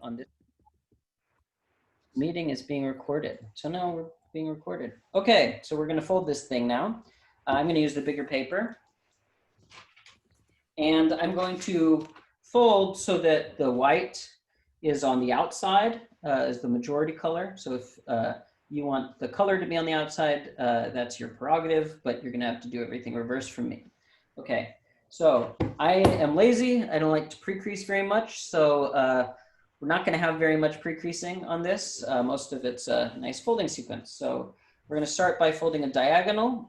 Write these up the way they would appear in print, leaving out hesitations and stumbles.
on this meeting is being recorded. So now we're being recorded. Okay, so we're going to fold this thing now. I'm going to use the bigger paper. And I'm going to fold so that the white is on the outside as the majority color. So if you want the color to be on the outside, that's your prerogative, but you're going to have to do everything reverse from me. Okay, so I am lazy. I don't like to pre-crease very much. So we're not going to have very much pre-creasing on this. Most of it's a nice folding sequence. So we're going to start by folding a diagonal.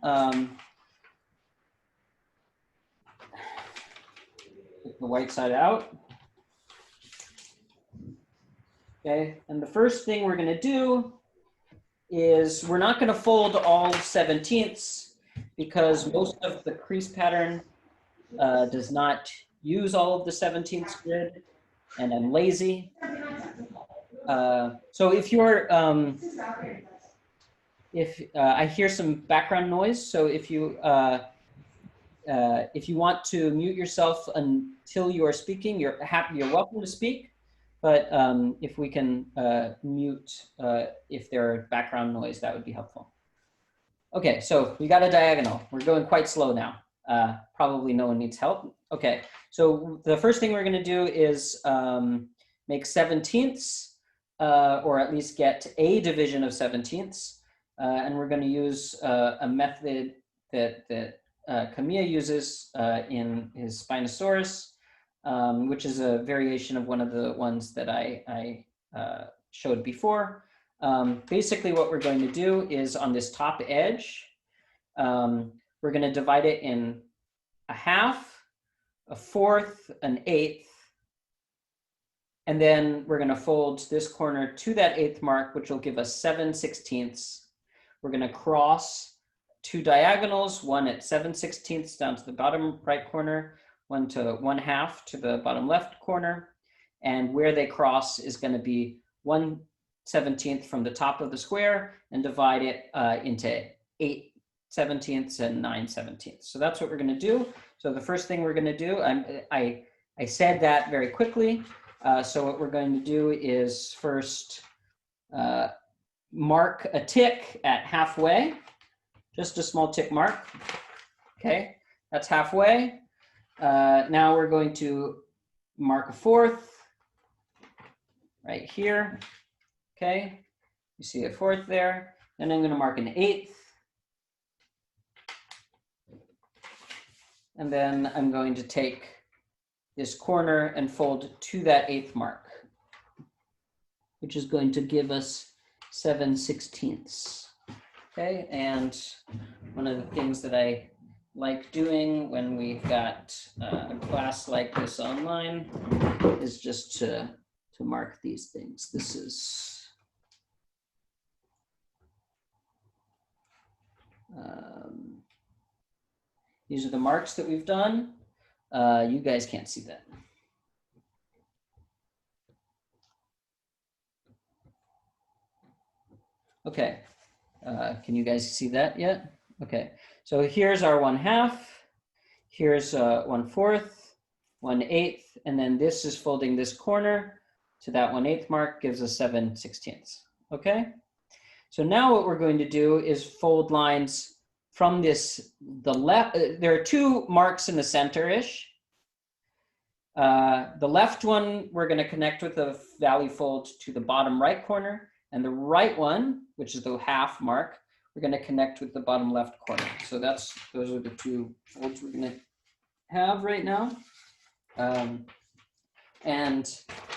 Take the white side out. Okay, and the first thing we're going to do is we're not going to fold all 17ths because most of the crease pattern does not use all of the 17ths grid, and I'm lazy. So if you're, I hear some background noise, so if you want to mute yourself until you are speaking, you're welcome to speak. But if we can mute if there are background noise, that would be helpful. Okay, so we got a diagonal. We're going quite slow now. Probably no one needs help. Okay, so the first thing we're going to do is make 17ths, or at least get a division of 17ths. And we're going to use a method that Kamiya uses in his Spinosaurus, which is a variation of one of the ones that I showed before. Basically, what we're going to do is on this top edge, we're going to divide it in a half, a fourth, an eighth, and then we're going to fold this corner to that eighth mark, which will give us 7/16. We're going to cross two diagonals, one at 7/16 down to the bottom right corner, one to 1/2 to the bottom left corner. And where they cross is going to be 1/17 from the top of the square and divide it into 8/17 and 9/17. So that's what we're going to do. So the first thing we're going to do, I said that very quickly. So what we're going to do is first mark a tick at halfway, just a small tick mark. Okay, that's halfway. Now we're going to mark a fourth right here. Okay, you see a fourth there. Then I'm going to mark an eighth. And then I'm going to take this corner and fold to that eighth mark, which is going to give us 7/16. Okay, and one of the things that I like doing when we've got a class like this online is just to mark these things. This is these are the marks that we've done. You guys can't see that. Okay, can you guys see that yet? Okay, so here's our 1/2, here's 1/4, 1/8, and then this is folding this corner to that 1/8 mark, gives us 7/16. Okay, so now what we're going to do is fold lines from the left. There are two marks in the center-ish. The left one, we're going to connect with a value fold to the bottom right corner. And the right one, which is the half mark, we're going to connect with the bottom left corner. So those are the two folds we're going to have right now. And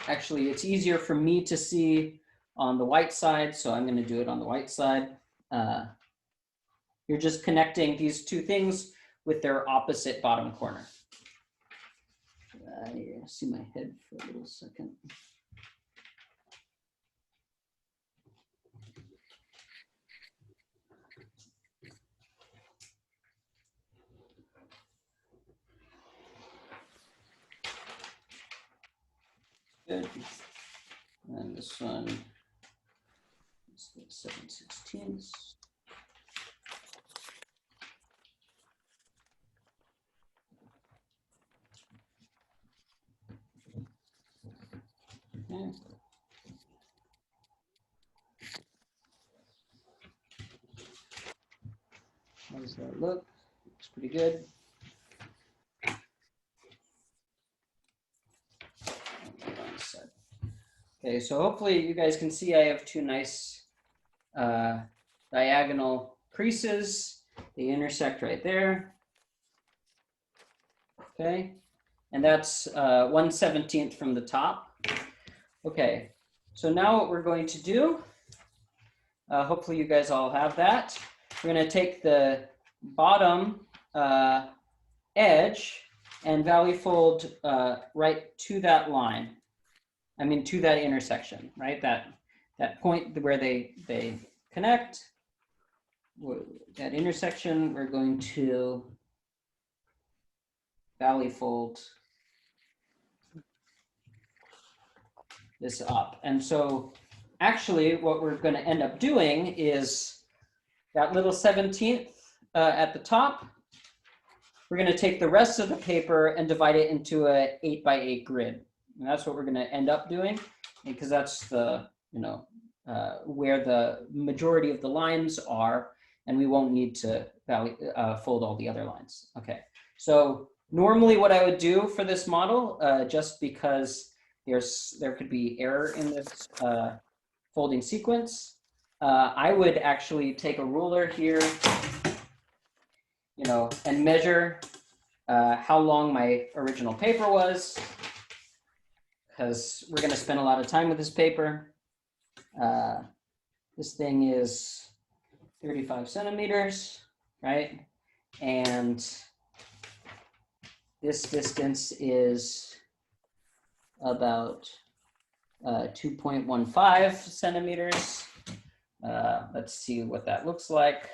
actually, it's easier for me to see on the white side, so I'm going to do it on the white side. You're just connecting these two things with their opposite bottom corner. See my head for a little second. Good. And this one is the 7/16. Okay. does that look? Looks pretty good. Okay, so hopefully you guys can see I have two nice diagonal creases. They intersect right there. Okay, and that's 1/17 from the top. Okay, so now what we're going to do, hopefully you guys all have that. We're going to take the bottom edge and valley fold right to that line. I mean, to that intersection, right? That point where they connect, that intersection, we're going to valley fold this up. And so actually what we're going to end up doing is that little 17th at the top, we're going to take the rest of the paper and divide it into a 8x8 grid. And that's what we're going to end up doing, because that's the, where the majority of the lines are, and we won't need to fold all the other lines. Okay, so normally what I would do for this model, just because there could be error in this folding sequence, I would actually take a ruler here, and measure how long my original paper was, because we're going to spend a lot of time with this paper. This thing is 35 centimeters, right? And this distance is about 2.15 centimeters. Let's see what that looks like.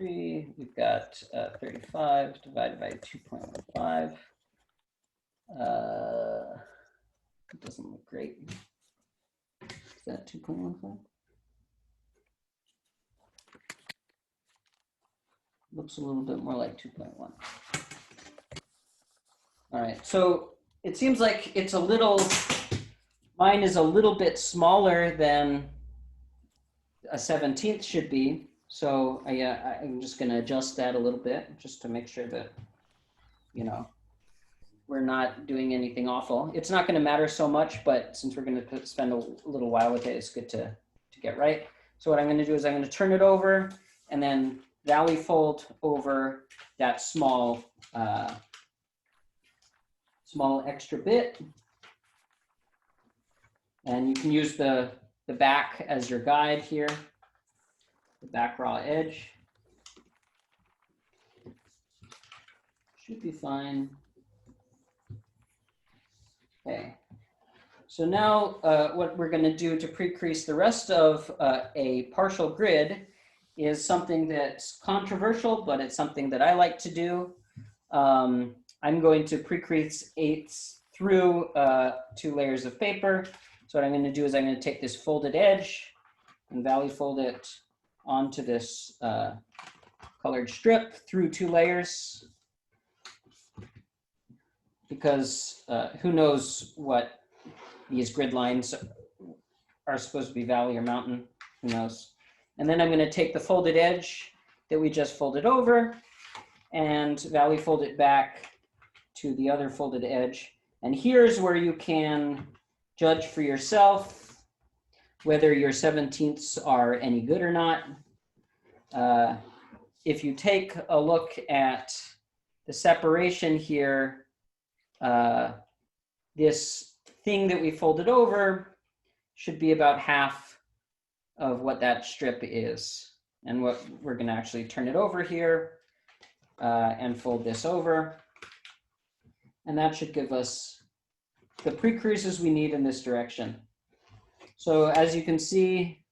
We've got 35 divided by 2.15. It doesn't look great. Is that 2.15? Looks a little bit more like 2.1. All right, so it seems like it's mine is a little bit smaller than a 17th should be. So I'm just going to adjust that a little bit just to make sure that, we're not doing anything awful. It's not going to matter so much, but since we're going to spend a little while with it, it's good to get right. So what I'm going to do is I'm going to turn it over and then valley fold over that small extra bit. And you can use the back as your guide here, the back raw edge. Should be fine. Okay, so now what we're going to do to pre-crease the rest of a partial grid is something that's controversial, but it's something that I like to do. I'm going to pre-crease 8s through 2 layers of paper. So what I'm going to do is I'm going to take this folded edge and valley fold it onto this colored strip through 2 layers. Because who knows what these grid lines are supposed to be, valley or mountain, who knows. And then I'm going to take the folded edge that we just folded over and valley fold it back to the other folded edge. And here's where you can judge for yourself whether your 17ths are any good or not. If you take a look at the separation here, this thing that we folded over should be about half of what that strip is. And what we're going to actually turn it over here and fold this over. And that should give us the pre-creases we need in this direction. So as you can see,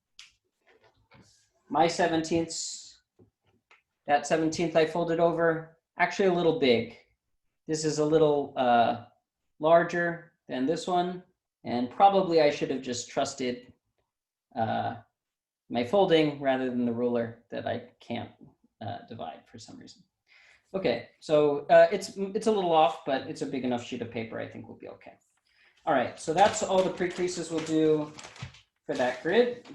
my 17ths, that 17th I folded over, actually a little big. This is a little larger than this one, and probably I should have just trusted my folding rather than the ruler that I can't divide for some reason. Okay, so it's a little off, but it's a big enough sheet of paper. I think we'll be okay. All right, so that's all the pre-creases we'll do for that grid.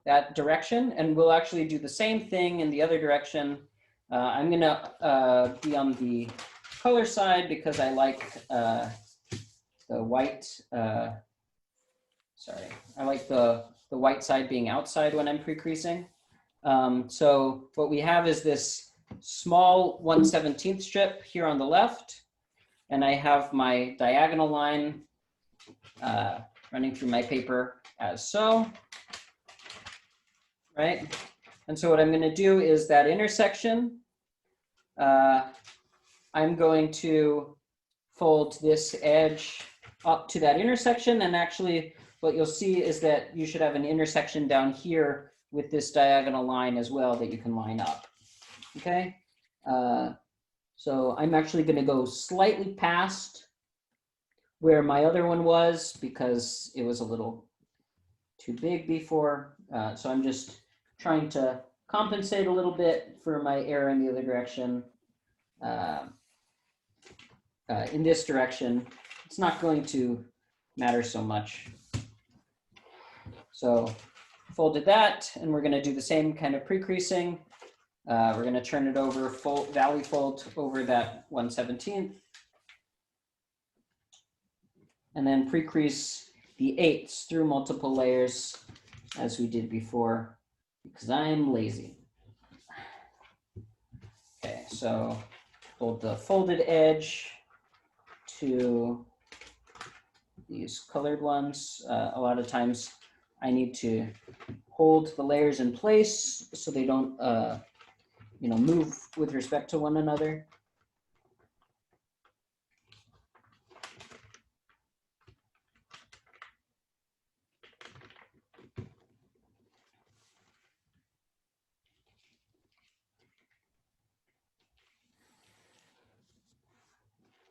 that direction, and we'll actually do the same thing in the other direction. I'm gonna be on the color side because I like the white, sorry, I like the white side being outside when I'm pre-creasing. So what we have is this small 1/17 strip here on the left, and I have my diagonal line running through my paper as so, right? And so what I'm going to do is that intersection, I'm going to fold this edge up to that intersection, and actually what you'll see is that you should have an intersection down here with this diagonal line as well that you can line up, okay? So I'm actually going to go slightly past where my other one was because it was a little too big before. So I'm just trying to compensate a little bit for my error in the other direction. In this direction, it's not going to matter so much. So folded that, and we're going to do the same kind of pre-creasing. We're going to turn it over, valley fold over that 1/17, and then pre-crease the 8ths through multiple layers as we did before, because I'm lazy. Okay, so hold the folded edge to these colored ones. A lot of times I need to hold the layers in place so they don't move with respect to one another.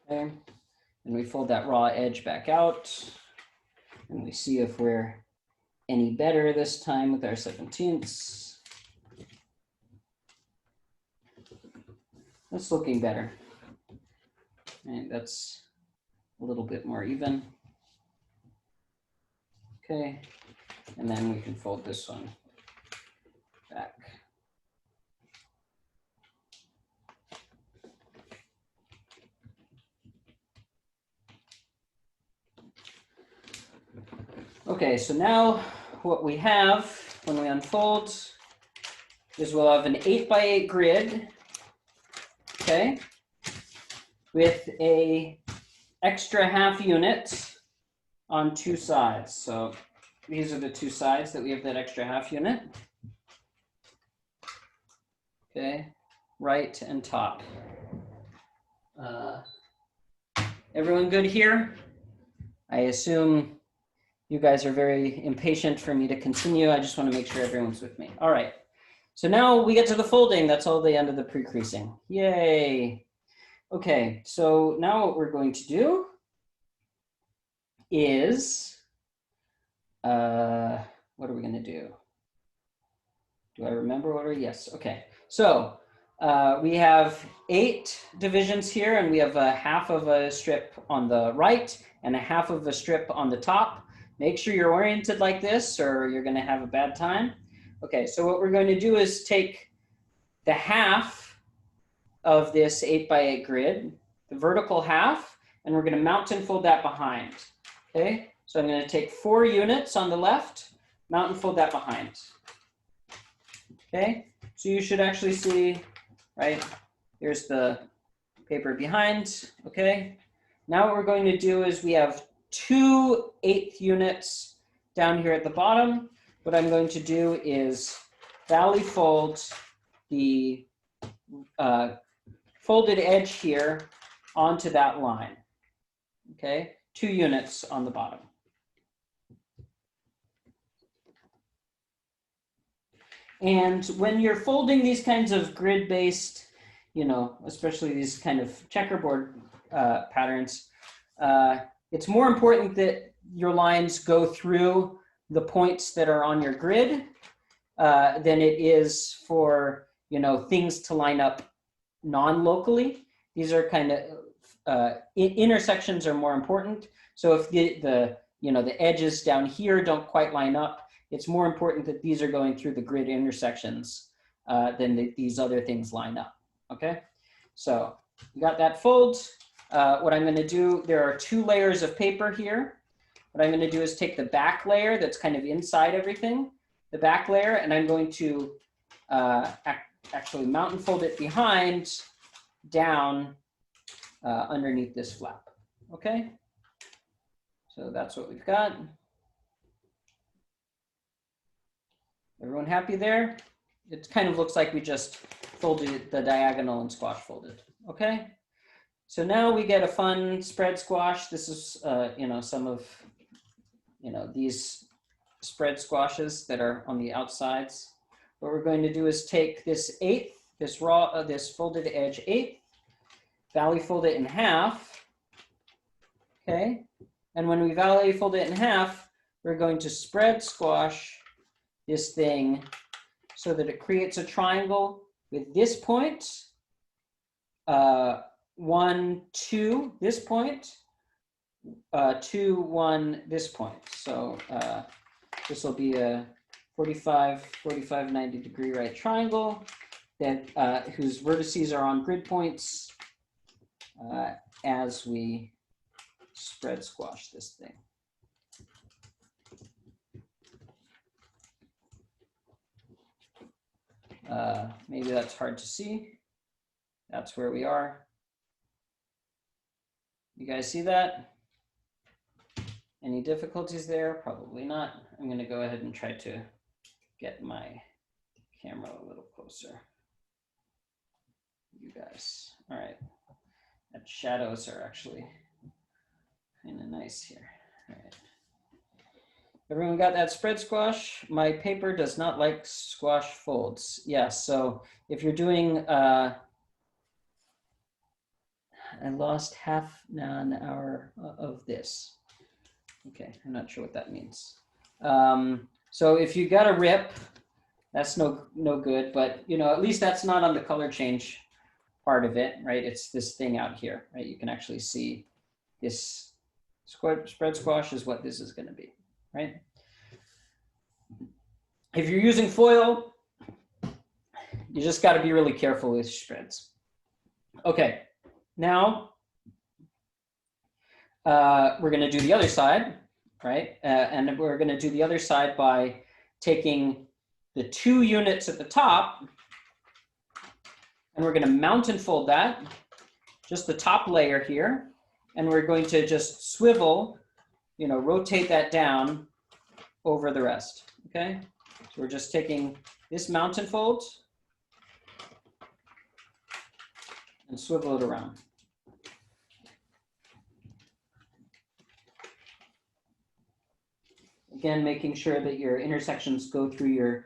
Okay, and we fold that raw edge back out, and we see if we're any better this time with our 17ths. That's looking better. And that's a little bit more even. Okay, and then we can fold this one back. Okay, so now what we have when we unfold is we'll have an 8x8 grid, okay, with a extra half unit on two sides. So these are the two sides that we have that extra half unit. Okay, right and top. Everyone good here? I assume you guys are very impatient for me to continue. I just want to make sure everyone's with me. All right. So now we get to the folding. That's all the end of the pre-creasing. Yay. Okay, so now what we're going to do is, what are we going to do? Do I remember what yes, okay. So we have 8 divisions here, and we have a half of a strip on the right and a half of a strip on the top. Make sure you're oriented like this or you're going to have a bad time. Okay, so what we're going to do is take the half of this 8x8 grid, the vertical half, and we're going to mount and fold that behind. Okay, so I'm going to take 4 units on the left, mount and fold that behind. Okay, so you should actually see, right, here's the paper behind. Okay, now what we're going to do is we have 2 1/8 units down here at the bottom. What I'm going to do is valley fold the folded edge here onto that line. Okay, 2 units on the bottom. And when you're folding these kinds of grid-based, especially these kind of checkerboard patterns, it's more important that your lines go through the points that are on your grid than it is for, things to line up non-locally. These are kind of, intersections are more important. So if the edges down here don't quite line up, it's more important that these are going through the grid intersections than these other things line up, okay? So you got that fold. What I'm gonna do, there are 2 layers of paper here. What I'm gonna do is take the back layer that's kind of inside everything, the back layer, and I'm going to actually mount and fold it behind, down, underneath this flap, okay? So that's what we've got. Everyone happy there? It kind of looks like we just folded the diagonal and squash folded, okay? So now we get a fun spread squash. This is, you know, some of, you know, these spread squashes that are on the outsides. What we're going to do is take this 1/8, this folded edge 1/8, valley fold it in half, okay? And when we valley fold it in half, we're going to spread squash this thing so that it creates a triangle with this point, 1, 2, this point, 2, 1, this point. So this will be a 45, 90 degree right triangle that whose vertices are on grid points as we spread squash this thing. Maybe that's hard to see. That's where we are. You guys see that? Any difficulties there? Probably not. I'm going to go ahead and try to get my camera a little closer. You guys. All right. That shadows are actually kind of nice here. All right. Everyone got that spread squash? My paper does not like squash folds. Yes, so if you're doing, I lost half an hour of this. Okay, I'm not sure what that means. So if you got a rip, that's no good, but you know, at least that's not on the color change part of it, right? It's this thing out here, right? You can actually see this spread squash is what this is going to be. Right? If you're using foil, you just got to be really careful with spreads. Okay, now we're going to do the other side, right? And we're going to do the other side by taking the 2 units at the top, and we're going to mount and fold that, just the top layer here, and we're going to just swivel, you know, rotate that down over the rest, okay? So we're just taking this mount and fold and swivel it around. Again, making sure that your intersections go through your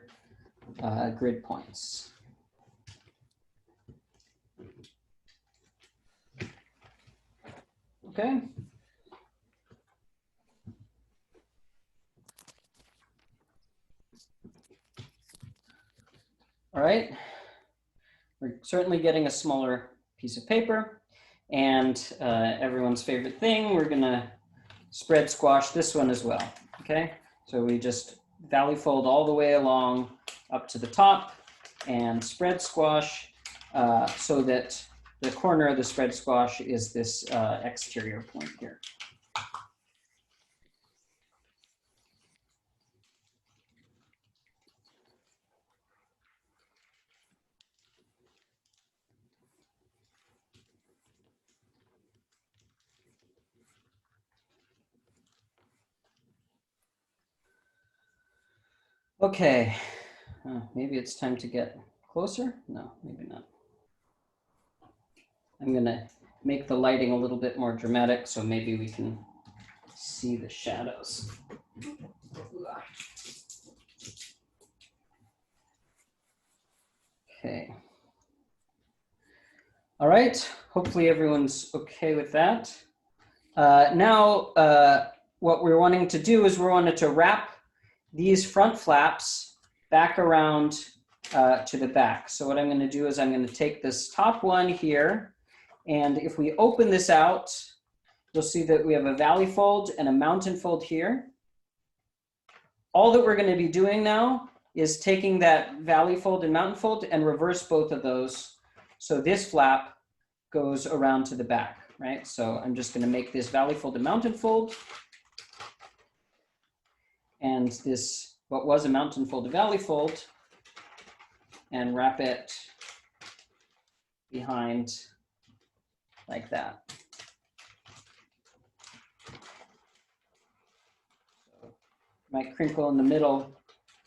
grid points. Okay. All right. We're certainly getting a smaller piece of paper, and everyone's favorite thing, we're gonna spread squash this one as well, okay? So we just valley fold all the way along up to the top and spread squash so that the corner of the spread squash is this exterior point here. Okay, maybe it's time to get closer. No, maybe not. I'm gonna make the lighting a little bit more dramatic so maybe we can see the shadows. Okay. All right, hopefully everyone's okay with that. Now, what we're wanting to do is we're wanting to wrap these front flaps back around to the back. So what I'm going to do is I'm going to take this top one here, and if we open this out, you'll see that we have a valley fold and a mountain fold here. all that we're going to be doing now is taking that valley fold and mountain fold and reverse both of those. So this flap goes around to the back, right? So I'm just going to make this valley fold and mountain fold. And this, what was a mountain fold to valley fold, and wrap it behind like that. So might crinkle in the middle.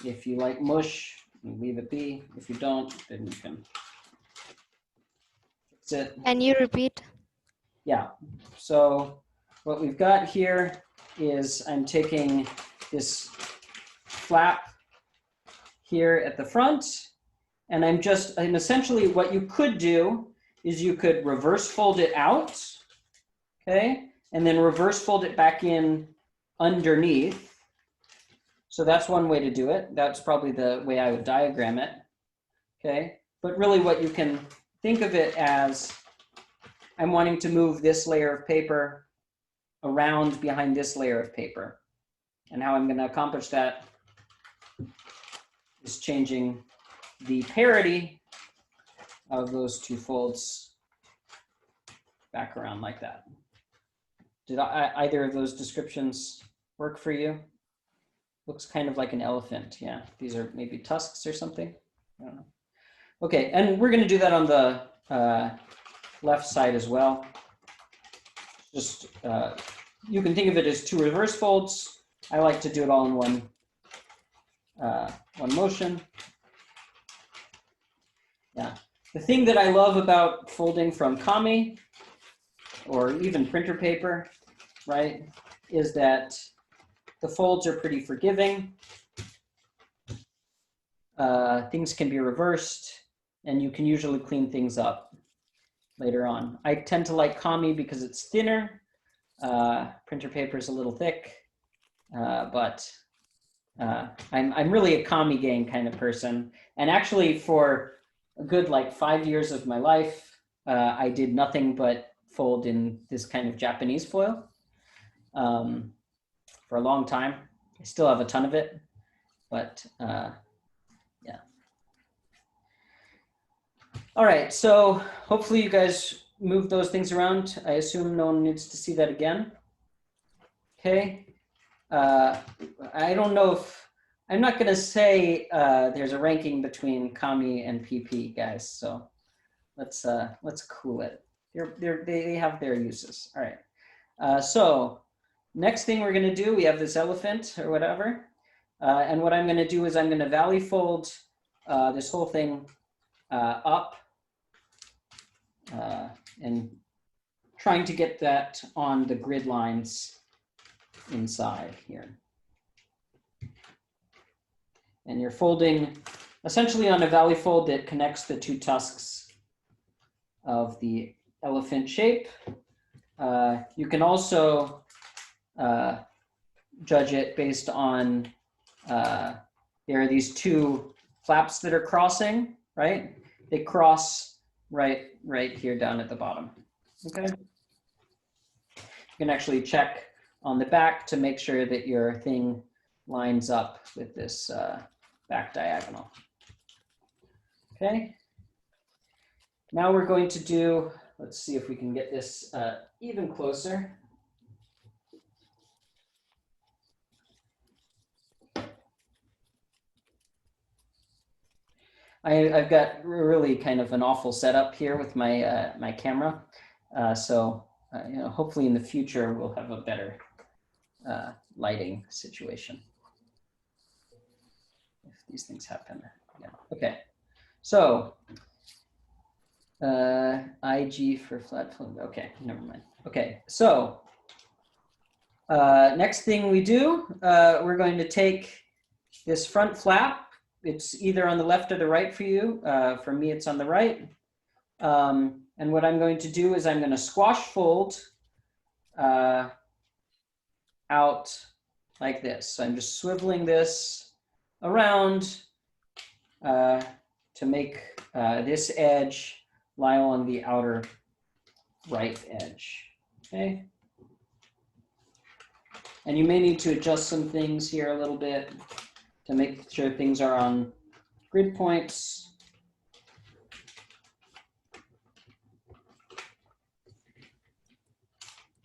If you like mush, you leave it be. If you don't, then you can fix it. Can you repeat? Yeah. So what we've got here is I'm taking this flap here at the front, and I'm essentially what you could do is you could reverse fold it out, okay? And then reverse fold it back in underneath. So that's one way to do it. That's probably the way I would diagram it, okay? But really what you can think of it as, I'm wanting to move this layer of paper around behind this layer of paper. And how I'm going to accomplish that is changing the parity of those two folds back around like that. Did either of those descriptions work for you? Looks kind of like an elephant. Yeah, these are maybe tusks or something. I don't know. Okay, and we're going to do that on the left side as well. Just you can think of it as two reverse folds. I like to do it all in one motion. Yeah, the thing that I love about folding from Kami or even printer paper, right, is that the folds are pretty forgiving. Things can be reversed, and you can usually clean things up later on. I tend to like Kami because it's thinner. Printer paper is a little thick, but I'm really a Kami gang kind of person. And actually, for a good like 5 years of my life, I did nothing but fold in this kind of Japanese foil for a long time. I still have a ton of it, but yeah. All right, so hopefully you guys move those things around. I assume no one needs to see that again. Okay. I don't know if, I'm not gonna say there's a ranking between Kami and PP, guys, so let's cool it. They have their uses. All right, so next thing we're gonna do, we have this elephant or whatever, and what I'm gonna do is I'm gonna valley fold this whole thing up and trying to get that on the grid lines inside here. And you're folding essentially on a valley fold that connects the two tusks of the elephant shape. You can also judge it based on, there are these two flaps that are crossing, right? They cross right here down at the bottom, okay? You can actually check on the back to make sure that your thing lines up with this back diagonal. Okay. Now we're going to do, let's see if we can get this even closer. I've got really kind of an awful setup here with my my camera, so you know, hopefully in the future we'll have a better lighting situation if these things happen. Yeah. Okay, so IG for flat film. Okay, never mind. Okay, so next thing we do, we're going to take this front flap. It's either on the left or the right for you. For me, it's on the right. And what I'm going to do is I'm going to squash fold out like this. So I'm just swiveling this around to make this edge lie along the outer right edge. Okay. And you may need to adjust some things here a little bit. to make sure things are on grid points.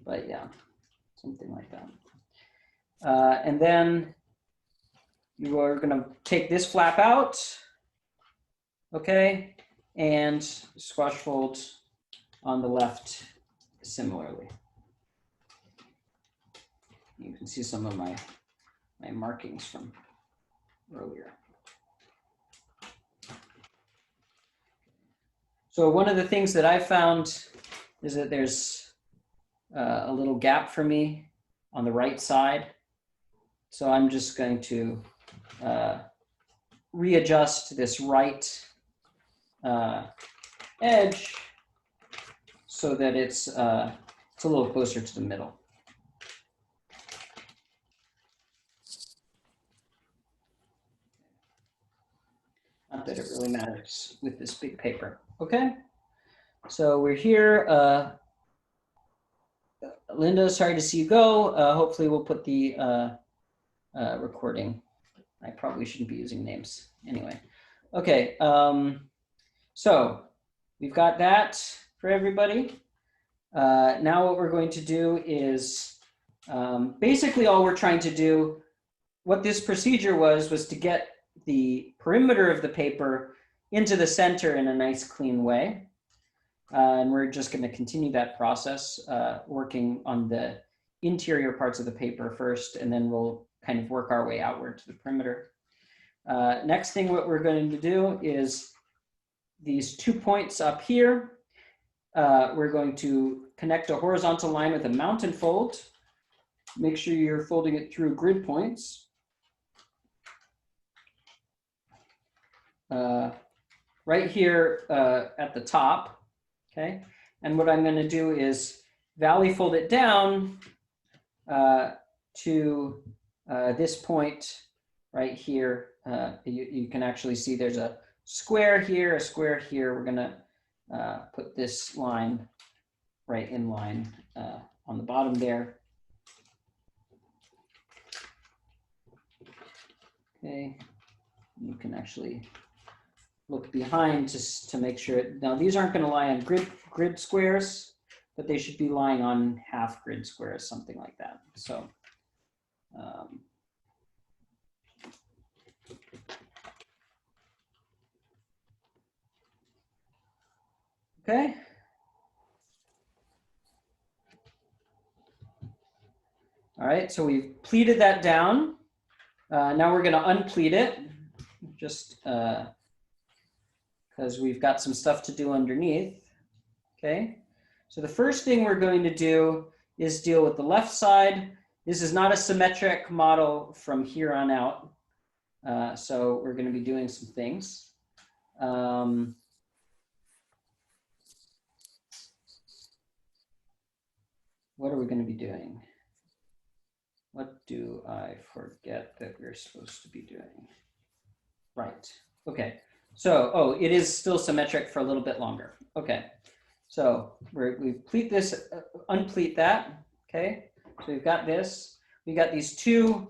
But yeah, something like that. And then you are going to take this flap out, okay, and squash fold on the left similarly. You can see some of my markings from earlier. So one of the things that I found is that there's a little gap for me on the right side. So I'm just going to readjust this right edge so that it's a little closer to the middle. Not that it really matters with this big paper. Okay, so we're here. Linda, sorry to see you go. Hopefully we'll put the recording. I probably shouldn't be using names anyway. Okay, so we've got that for everybody. Now what we're going to do is basically all we're trying to do, what this procedure was to get the perimeter of the paper into the center in a nice clean way. And we're just going to continue that process, working on the interior parts of the paper first, and then we'll kind of work our way outward to the perimeter. Next thing what we're going to do is these 2 points up here, we're going to connect a horizontal line with a mountain fold. Make sure you're folding it through grid points. Right here at the top, okay? And what I'm going to do is valley fold it down to this point right here. You can actually see there's a square here, a square here. We're going to put this line right in line on the bottom there. Okay, you can actually look behind to make sure. Now these aren't going to lie on grid squares, but they should be lying on half grid squares, something like that. So okay. All right, so we've pleated that down. Now we're going to unpleat it, just because we've got some stuff to do underneath. Okay, so the first thing we're going to do is deal with the left side. This is not a symmetric model from here on out. So we're going to be doing some things. What are we going to be doing? What do I forget that we're supposed to be doing? Right. Okay. So, oh, it is still symmetric for a little bit longer. Okay. So we pleat this, unpleat that. Okay. So we've got this. We got these two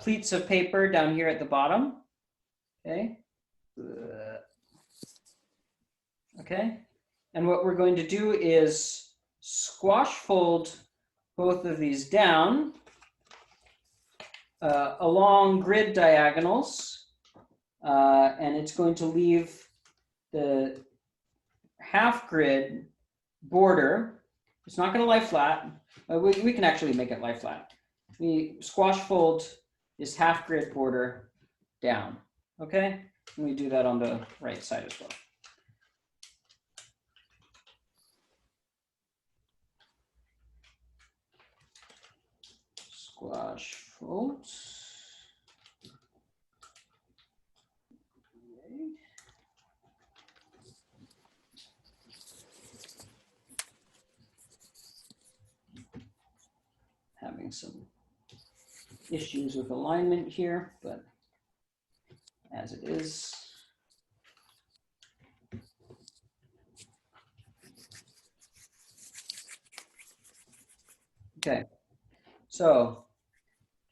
pleats of paper down here at the bottom. Okay. Okay. And what we're going to do is squash fold both of these down along grid diagonals. And it's going to leave the half grid border. It's not going to lie flat. We can actually make it lie flat. We squash fold this half grid border down. Okay, and we do that on the right side as well. Squash fold. Having some issues with alignment here, but as it is. Okay, so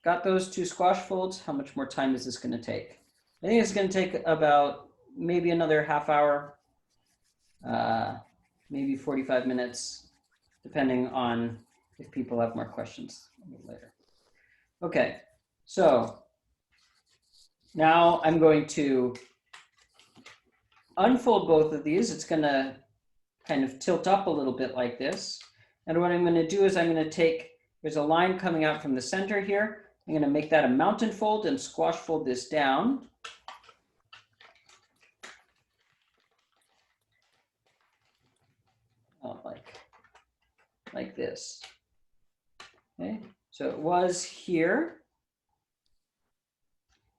got those two squash folds, how much more time is this going to take? I think it's going to take about maybe another half hour, maybe 45 minutes, depending on if people have more questions a little later. Okay, so now I'm going to unfold both of these. It's going to kind of tilt up a little bit like this. And what I'm going to do is I'm going to take, there's a line coming out from the center here. I'm going to make that a mountain fold and squash fold this down. Oh, like this. Okay, so it was here.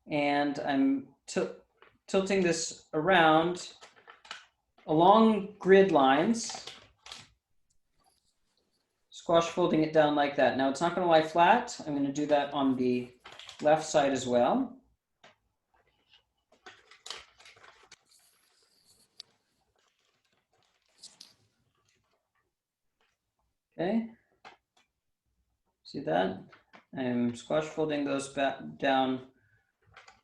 And I'm tilting this around along grid lines, squash folding it down like that. Now it's not going to lie flat. I'm going to do that on the left side as well. Okay, see that? I'm squash folding those back down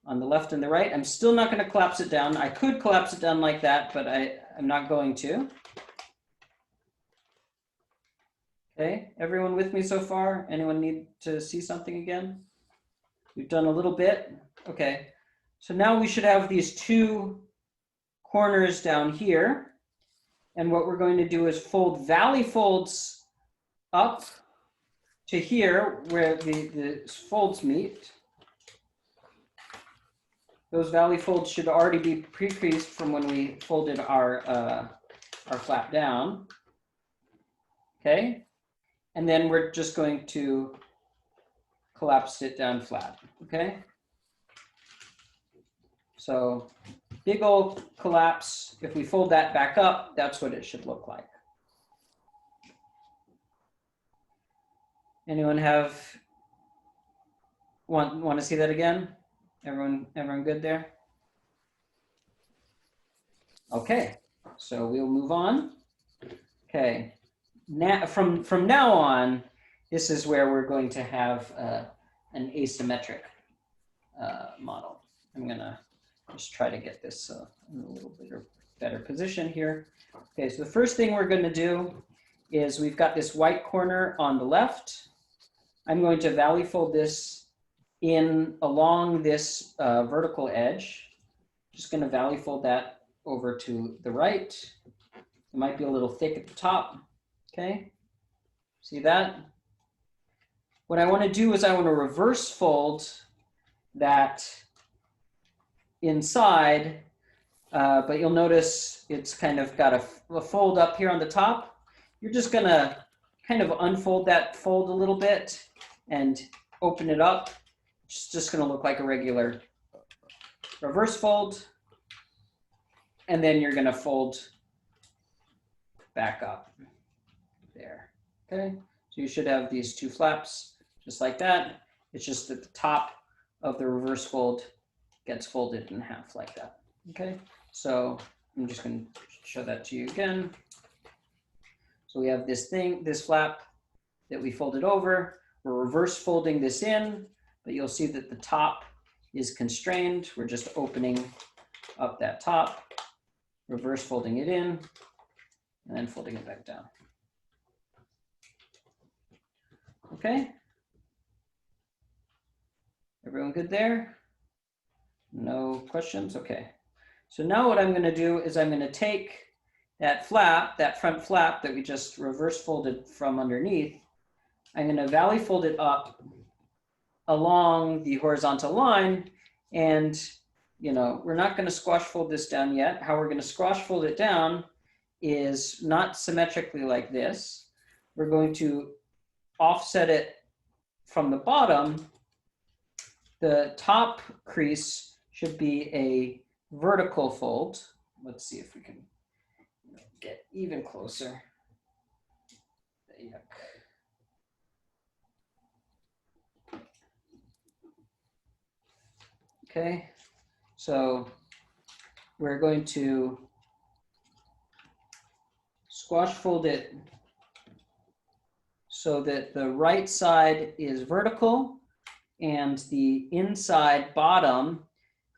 on the left and the right. I'm still not going to collapse it down. I could collapse it down like that, but I'm not going to. Okay, everyone with me so far? Anyone need to see something again? We've done a little bit. Okay, so now we should have these two corners down here. And what we're going to do is fold valley folds up to here where the folds meet. Those valley folds should already be pre-creased from when we folded our flap down. Okay, and then we're just going to collapse it down flat. Okay, so big old collapse. If we fold that back up, that's what it should look like. Anyone want to see that again? Everyone good there? Okay, so we'll move on. Okay, now from now on, this is where we're going to have an asymmetric model. I'm gonna just try to get this in a little bit better position here. Okay, so the first thing we're going to do is we've got this white corner on the left. I'm going to valley fold this in along this vertical edge. Just going to valley fold that over to the right. It might be a little thick at the top. Okay, see that? What I want to do is I want to reverse fold that inside, but you'll notice it's kind of got a fold up here on the top. You're just going to kind of unfold that fold a little bit and open it up. It's just going to look like a regular reverse fold. And then you're going to fold back up there. Okay, so you should have these two flaps just like that. It's just that the top of the reverse fold gets folded in half like that. Okay, so I'm just going to show that to you again. So we have this flap that we folded over. We're reverse folding this in, but you'll see that the top is constrained. We're just opening up that top, reverse folding it in, and then folding it back down. Okay. Everyone good there? No questions? Okay. So now what I'm going to do is I'm going to take that flap, that front flap that we just reverse folded from underneath, I'm going to valley fold it up along the horizontal line, and we're not going to squash fold this down yet. How we're going to squash fold it down is not symmetrically like this. We're going to offset it from the bottom. The top crease should be a vertical fold. Let's see if we can get even closer. Yuck. Okay, so we're going to squash fold it so that the right side is vertical and the inside bottom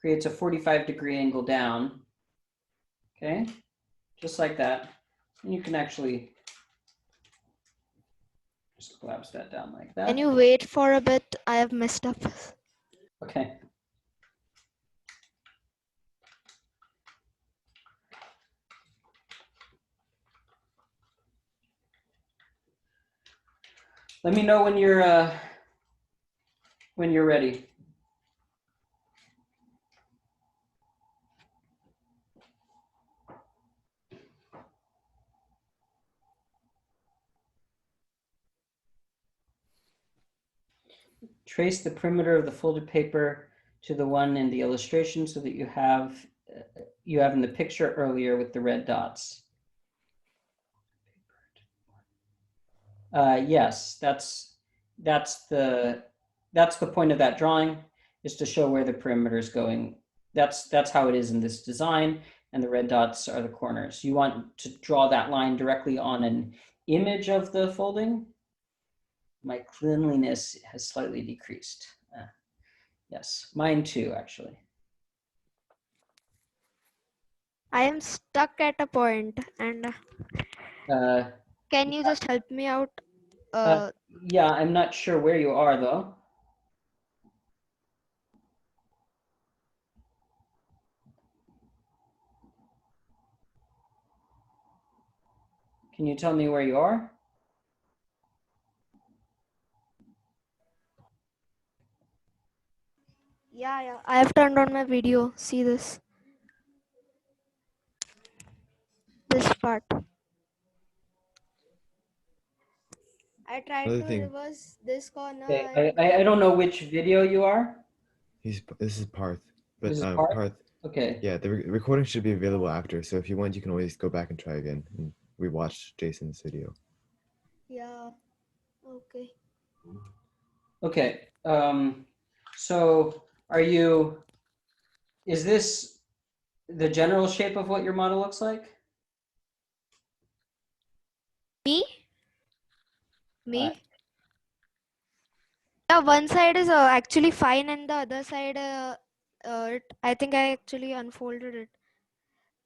creates a 45-degree angle down. Okay, just like that. And you can actually just collapse that down like that. Can you wait for a bit? I have messed up. Okay. Let me know when you're ready. Trace the perimeter of the folded paper to the one in the illustration so that you have in the picture earlier with the red dots. Yes, that's the point of that drawing, is to show where the perimeter is going. That's how it is in this design, and the red dots are the corners. You want to draw that line directly on an image of the folding. My cleanliness has slightly decreased. Yes, mine too, actually. I am stuck at a point, and can you just help me out? Yeah, I'm not sure where you are though. Can you tell me where you are? Yeah, I have turned on my video. See this part. I tried to reverse this corner. Okay, I don't know which video you are. This is Parth. But This is Parth? Parth, okay. Yeah, the recording should be available after. So if you want, you can always go back and try again and rewatch Jason's video. Yeah. Okay. Okay. So is this the general shape of what your model looks like? Me? Yeah, one side is actually fine, and the other side, I think I actually unfolded it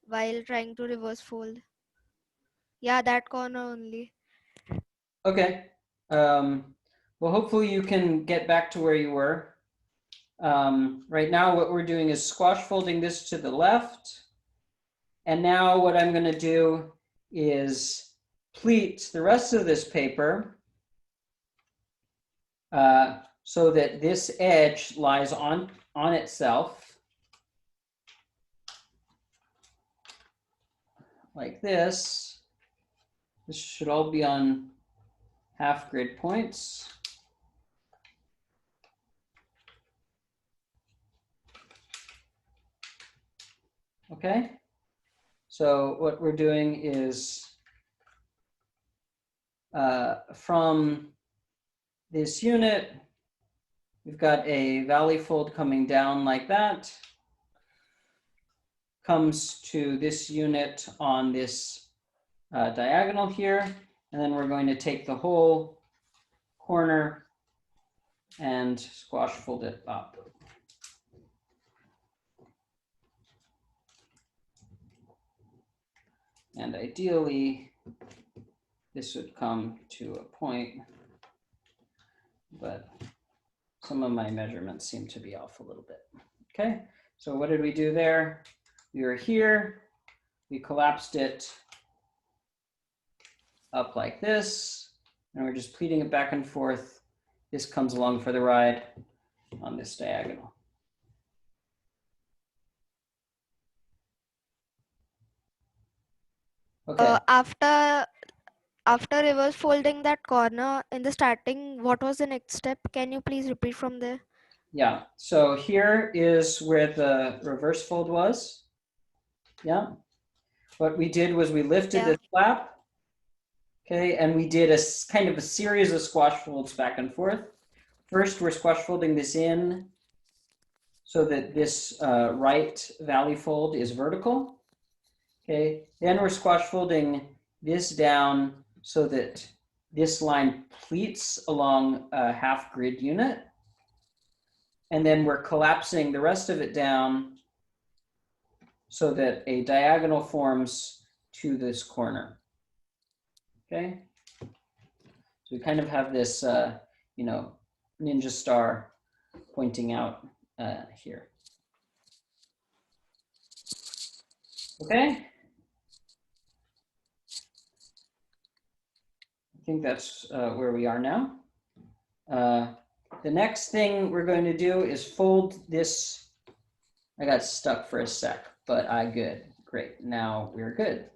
while trying to reverse fold. Yeah, that corner only. Okay. Well, hopefully you can get back to where you were. Right now, what we're doing is squash folding this to the left. And now what I'm going to do is pleat the rest of this paper so that this edge lies on itself like this. This should all be on half grid points. Okay, so what we're doing is from this unit, we've got a valley fold coming down like that, comes to this unit on this diagonal here, and then we're going to take the whole corner and squash fold it up. And ideally, this would come to a point, but some of my measurements seem to be off a little bit. Okay, so what did we do there? We were here, we collapsed it up like this, and we're just pleating it back and forth. This comes along for the ride on this diagonal. Okay. After reverse folding that corner in the starting, what was the next step? Can you please repeat from there? Yeah, so here is where the reverse fold was. Yeah. What we did was we lifted this flap. Okay, and we did a kind of a series of squash folds back and forth. First, we're squash folding this in so that this right valley fold is vertical. Okay, then we're squash folding this down so that this line pleats along a half grid unit. And then we're collapsing the rest of it down so that a diagonal forms to this corner. Okay? So we kind of have this, you know, ninja star pointing out here. Okay? I think that's where we are now. The next thing we're going to do is fold this. I got stuck for a sec, but good. Great, now we're good.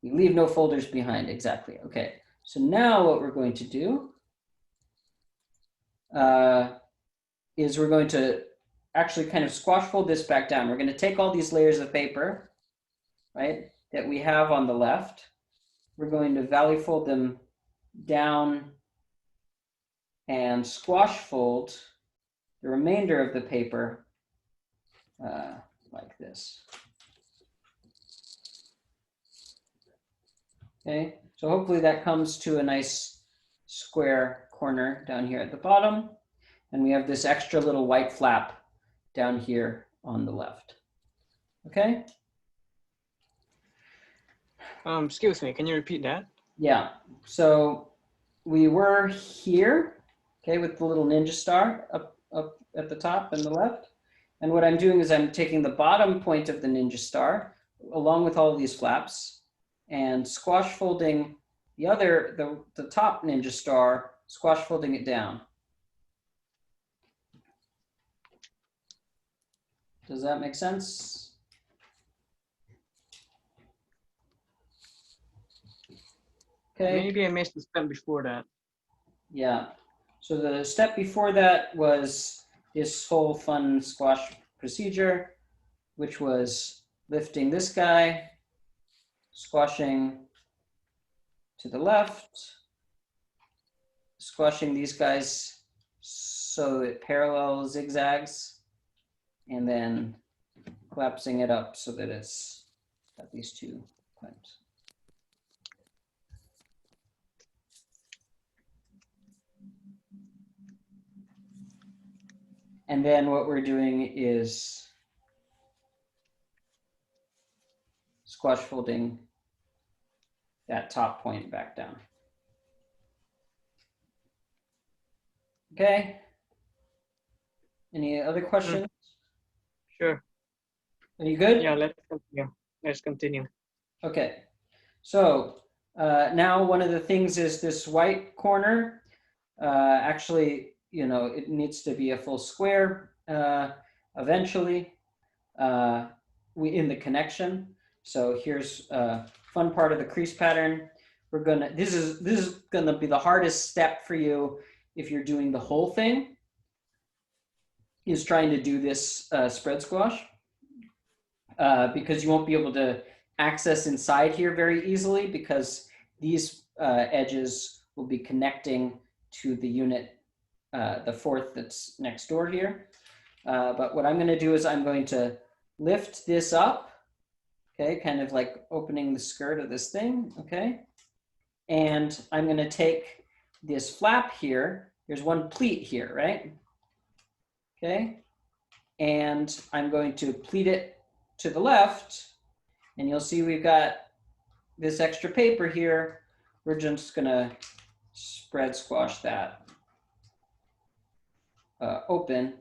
We leave no folders behind, exactly. Okay, so now what we're going to do is we're going to actually kind of squash fold this back down. We're going to take all these layers of paper, right, that we have on the left. We're going to valley fold them down and squash fold the remainder of the paper like this. Okay, so hopefully that comes to a nice square corner down here at the bottom. And we have this extra little white flap down here on the left. Okay? Excuse me, can you repeat that? Yeah, so we were here, okay, with the little ninja star up at the top and the left. And what I'm doing is I'm taking the bottom point of the ninja star along with all of these flaps and squash folding the top ninja star, squash folding it down. Does that make sense? Okay. Maybe I missed the step before that. Yeah. So the step before that was this whole fun squash procedure, which was lifting this guy, squashing to the left, squashing these guys so it parallel zigzags, and then collapsing it up so that it's got these two points. And then what we're doing is squash folding that top point back down. Okay. Any other questions? Sure. Are you good? Yeah, let's continue. Let's continue. Okay. So now one of the things is this white corner. Actually, you know, it needs to be a full square eventually in the connection. So here's a fun part of the crease pattern. This is gonna be the hardest step for you if you're doing the whole thing, is trying to do this spread squash because you won't be able to access inside here very easily because these edges will be connecting to the unit, the fourth that's next door here. But what I'm going to do is I'm going to lift this up, okay, kind of like opening the skirt of this thing, okay? And I'm going to take this flap here. There's one pleat here, right? Okay. And I'm going to pleat it to the left. And you'll see we've got this extra paper here. We're just going to spread squash that open.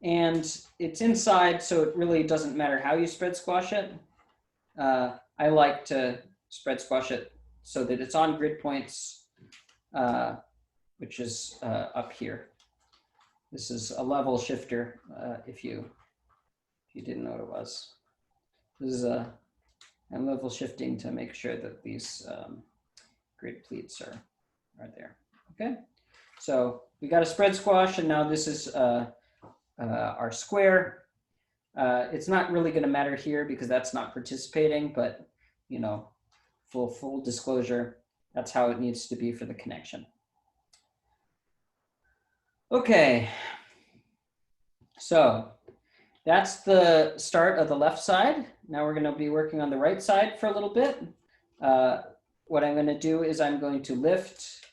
And it's inside, so it really doesn't matter how you spread squash it. I like to spread squash it so that it's on grid points, which is up here. This is a level shifter, if you didn't know what it was. This is I'm level shifting to make sure that these grid pleats are there. Okay, so we got a spread squash, and now this is our square. It's not really going to matter here because that's not participating, but you know, full disclosure, that's how it needs to be for the connection. Okay, so that's the start of the left side. Now we're going to be working on the right side for a little bit. What I'm going to do is I'm going to lift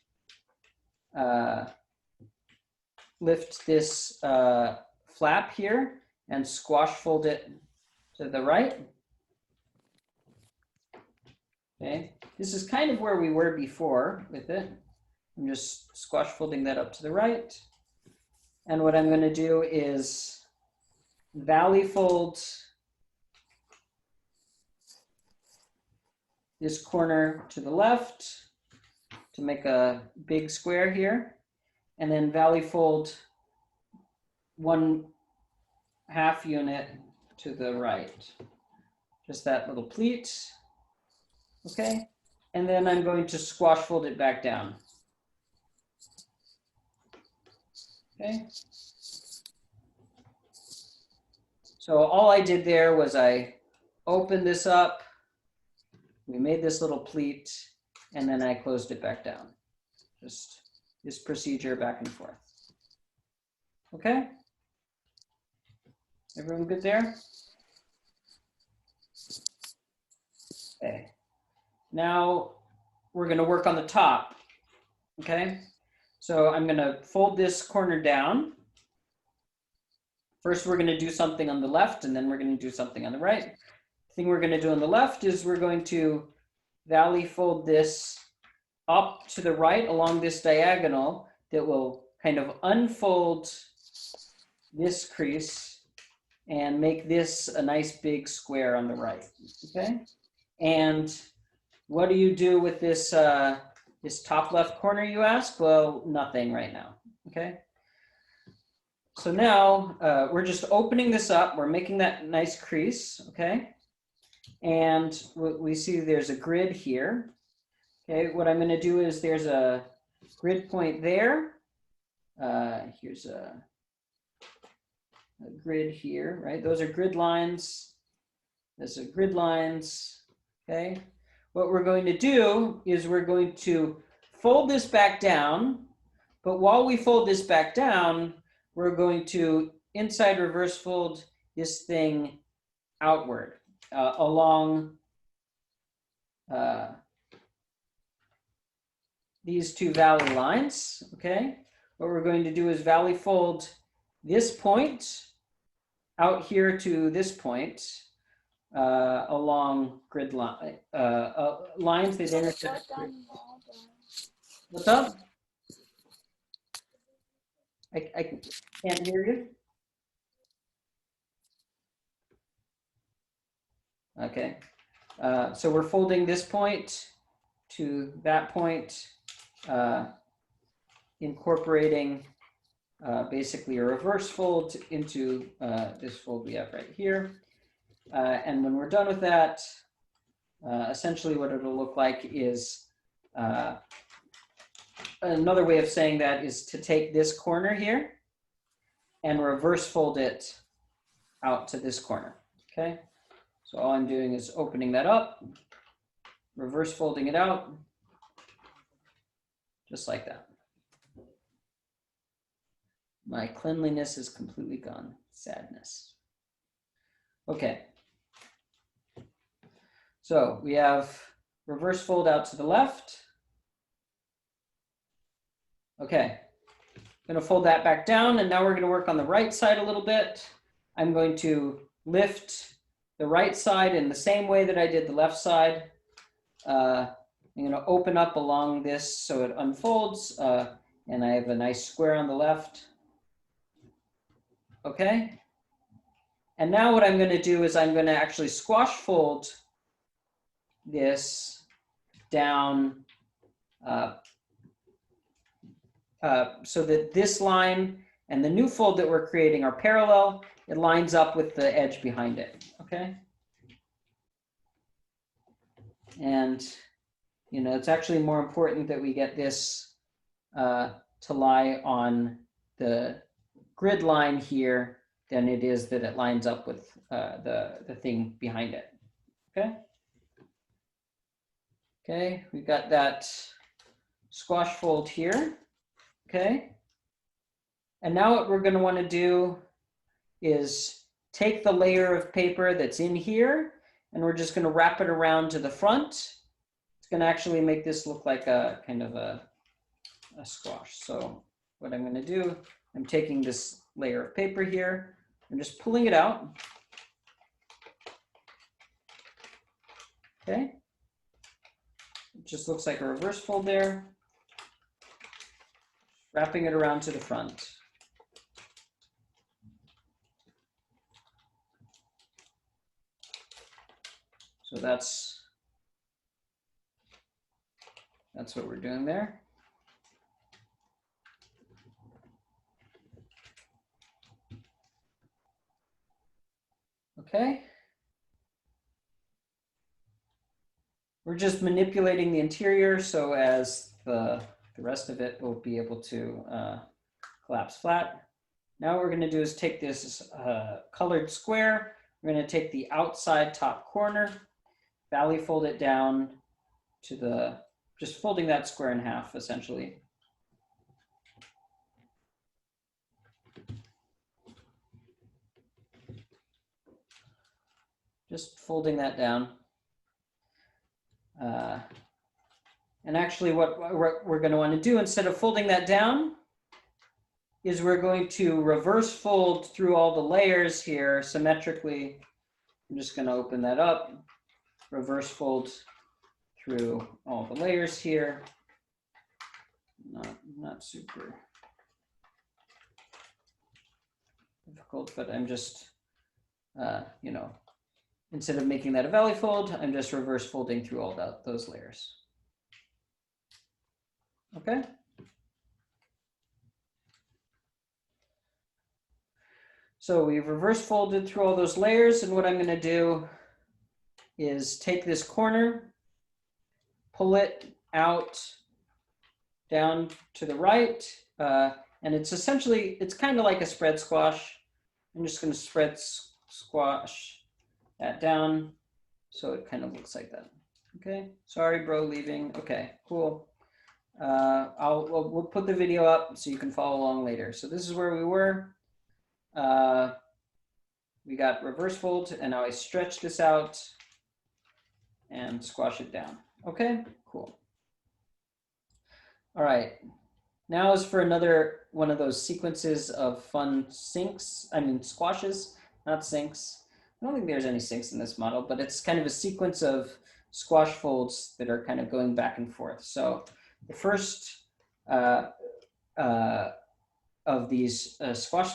this flap here and squash fold it to the right. Okay, this is kind of where we were before with it. I'm just squash folding that up to the right. And what I'm going to do is valley fold this corner to the left to make a big square here, and then valley fold 1/2 unit to the right. Just that little pleat. Okay, and then I'm going to squash fold it back down. Okay. So all I did there was I opened this up, we made this little pleat, and then I closed it back down. Just this procedure back and forth. Okay? Everyone good there? Okay. Now we're going to work on the top. Okay? So I'm going to fold this corner down. First, we're going to do something on the left, and then we're going to do something on the right. The thing we're going to do on the left is we're going to valley fold this up to the right along this diagonal that will kind of unfold this crease and make this a nice big square on the right. Okay? And what do you do with this, this top left corner, you ask? Well, nothing right now. Okay? So now we're just opening this up. We're making that nice crease, okay? And we see there's a grid here. Okay, what I'm going to do is there's a grid point there. Here's a grid here, right? Those are grid lines. Those are grid lines, okay? What we're going to do is we're going to fold this back down, but while we fold this back down, we're going to inside reverse fold this thing outward along these two valley lines, okay? What we're going to do is valley fold this point out here to this point along grid line, lines that intersect. What's up? I can't hear you. Okay, so we're folding this point to that point, incorporating basically a reverse fold into this fold we have right here. And when we're done with that, essentially what it'll look like is another way of saying that is to take this corner here and reverse fold it out to this corner, okay? So all I'm doing is opening that up, reverse folding it out, just like that. My cleanliness is completely gone, sadness. Okay. So we have reverse fold out to the left. Okay, I'm going to fold that back down, and now we're going to work on the right side a little bit. I'm going to lift the right side in the same way that I did the left side. I'm going to open up along this so it unfolds, and I have a nice square on the left. Okay, and now what I'm going to do is I'm going to actually squash fold this down so that this line and the new fold that we're creating are parallel. It lines up with the edge behind it, okay? And, you know, it's actually more important that we get this to lie on the grid line here than it is that it lines up with the thing behind it, okay? Okay, we've got that squash fold here. Okay, and now what we're going to want to do is take the layer of paper that's in here, and we're just going to wrap it around to the front. It's going to actually make this look like a kind of a squash. So what I'm going to do, I'm taking this layer of paper here. I'm just pulling it out. Okay. It just looks like a reverse fold there. Wrapping it around to the front. So that's what we're doing there. Okay. We're just manipulating the interior so as the rest of it will be able to collapse flat. Now what we're going to do is take this colored square. We're going to take the outside top corner, valley fold it down to the, just folding that square in half essentially. Just folding that down. And actually what we're going to want to do instead of folding that down is we're going to reverse fold through all the layers here symmetrically. I'm just going to open that up, reverse fold through all the layers here. Not super difficult, but I'm just, you know, instead of making that a valley fold, I'm just reverse folding through all those layers. Okay. So we've reverse folded through all those layers, and what I'm going to do is take this corner, pull it out down to the right, and it's essentially, it's kind of like a spread squash. I'm just going to spread squash that down so it kind of looks like that. Okay, sorry bro, leaving. Okay, cool. We'll put the video up so you can follow along later. So this is where we were. We got reverse fold, and now I stretch this out and squash it down. Okay, cool. All right, now is for another one of those sequences of fun squashes, not sinks. I don't think there's any sinks in this model, but it's kind of a sequence of squash folds that are kind of going back and forth. So the first of these squash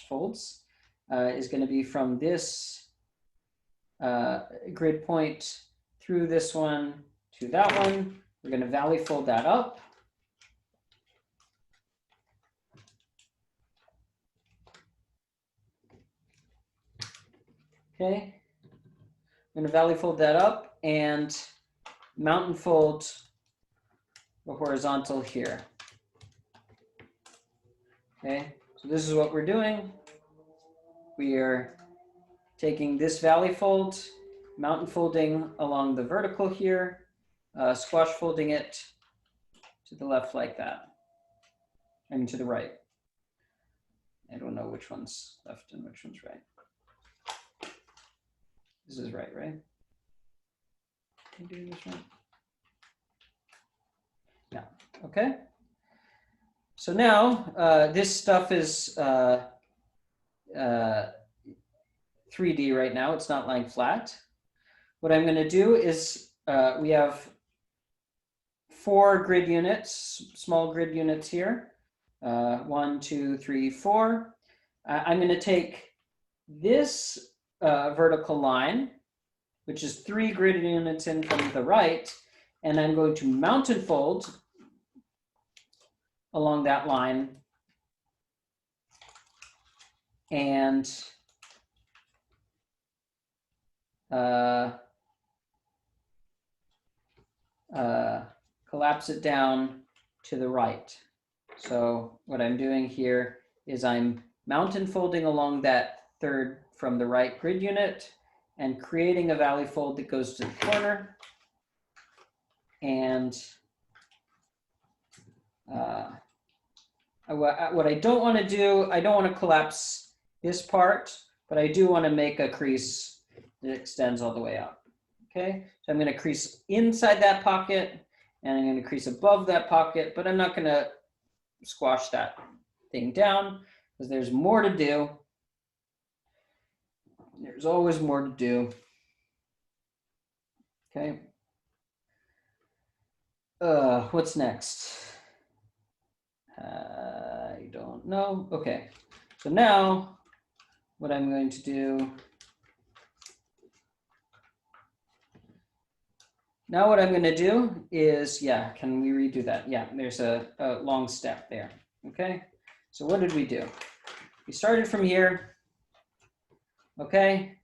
folds is going to be from this grid point through this one to that one. We're going to valley fold that up. Okay, I'm going to valley fold that up and mountain fold the horizontal here. Okay, so this is what we're doing. We are taking this valley fold, mountain folding along the vertical here, squash folding it to the left like that. I mean to the right. I don't know which one's left and which one's right. This is right, right? Can you do this right? Yeah, okay. So now this stuff is 3D right now. It's not lying flat. What I'm going to do is we have 4 grid units, small grid units here. 1, 2, 3, 4. I'm going to take this vertical line, which is 3 grid units in from the right, and I'm going to mountain fold along that line and collapse it down to the right. So what I'm doing here is I'm mountain folding along that third from the right grid unit and creating a valley fold that goes to the corner. And what I don't want to do, I don't want to collapse this part, but I do want to make a crease that extends all the way out. Okay, so I'm going to crease inside that pocket and I'm going to crease above that pocket, but I'm not going to squash that thing down because there's more to do. There's always more to do. Okay. What's next? I don't know. Okay. So now what I'm going to do, is, yeah, can we redo that? Yeah, there's a long step there. Okay. So what did we do? We started from here. Okay.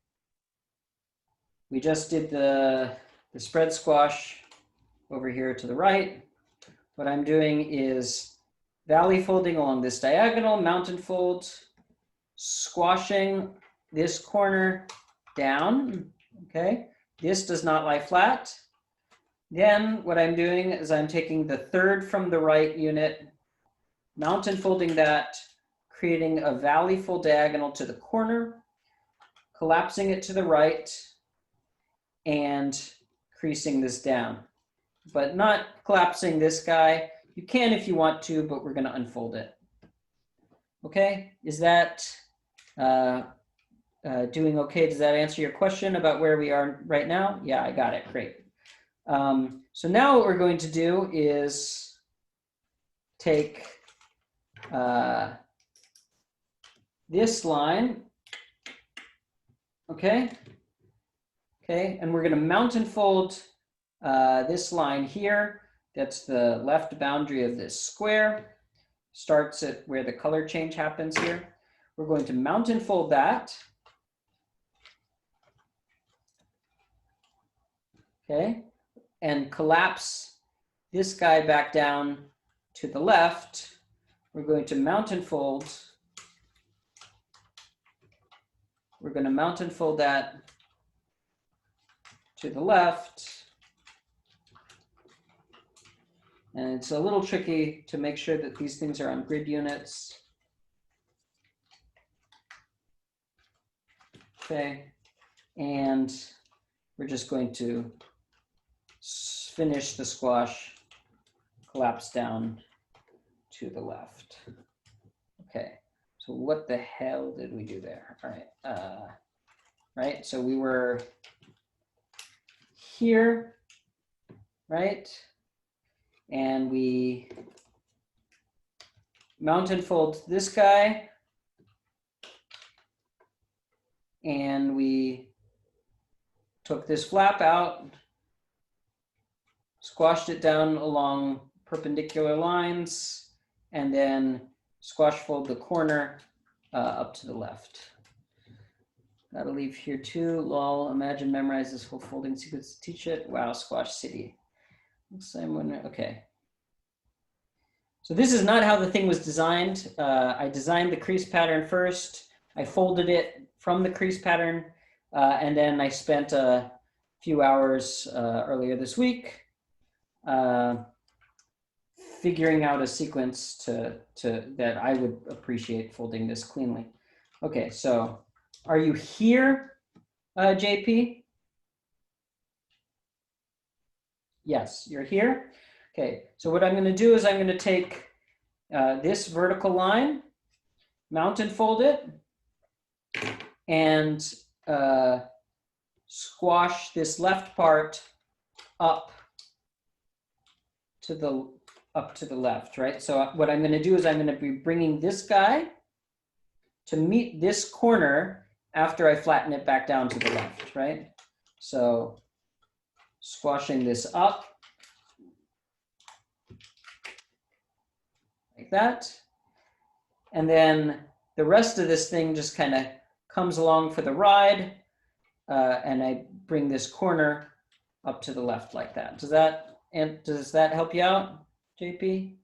We just did the spread squash over here to the right. What I'm doing is valley folding along this diagonal, mountain fold, squashing this corner down, okay? This does not lie flat. Then what I'm doing is I'm taking the third from the right unit, mountain folding that, creating a valley fold diagonal to the corner, collapsing it to the right, and creasing this down. But not collapsing this guy. You can if you want to, but we're going to unfold it. Okay, is that doing okay? Does that answer your question about where we are right now? Yeah, I got it. Great. So now what we're going to do is take this line, okay, and we're going to mountain fold this line here. That's the left boundary of this square. Starts at where the color change happens here. We're going to mountain fold that. Okay, and collapse this guy back down to the left. We're going to mountain fold. We're going to mountain fold that to the left. And it's a little tricky to make sure that these things are on grid units. Okay, and we're just going to finish the squash, collapse down to the left. Okay, so what the hell did we do there? All right, right, so we were here, right? And we mountain fold this guy, and we took this flap out, squashed it down along perpendicular lines, and then squash fold the corner up to the left. Gotta leave here too. Lol, imagine memorize this whole folding sequence to teach it. Wow, Squash City. Okay. So this is not how the thing was designed. I designed the crease pattern first. I folded it from the crease pattern, and then I spent a few hours earlier this week figuring out a sequence that I would appreciate folding this cleanly. Okay, so are you here, JP? Yes, you're here. Okay, so what I'm going to do is I'm going to take this vertical line, mountain fold it, and squash this left part up to the left, right? So what I'm going to do is I'm going to be bringing this guy to meet this corner after I flatten it back down to the left, right? So squashing this up like that. And then the rest of this thing just kind of comes along for the ride, and I bring this corner up to the left like that. Does that help you out, JP?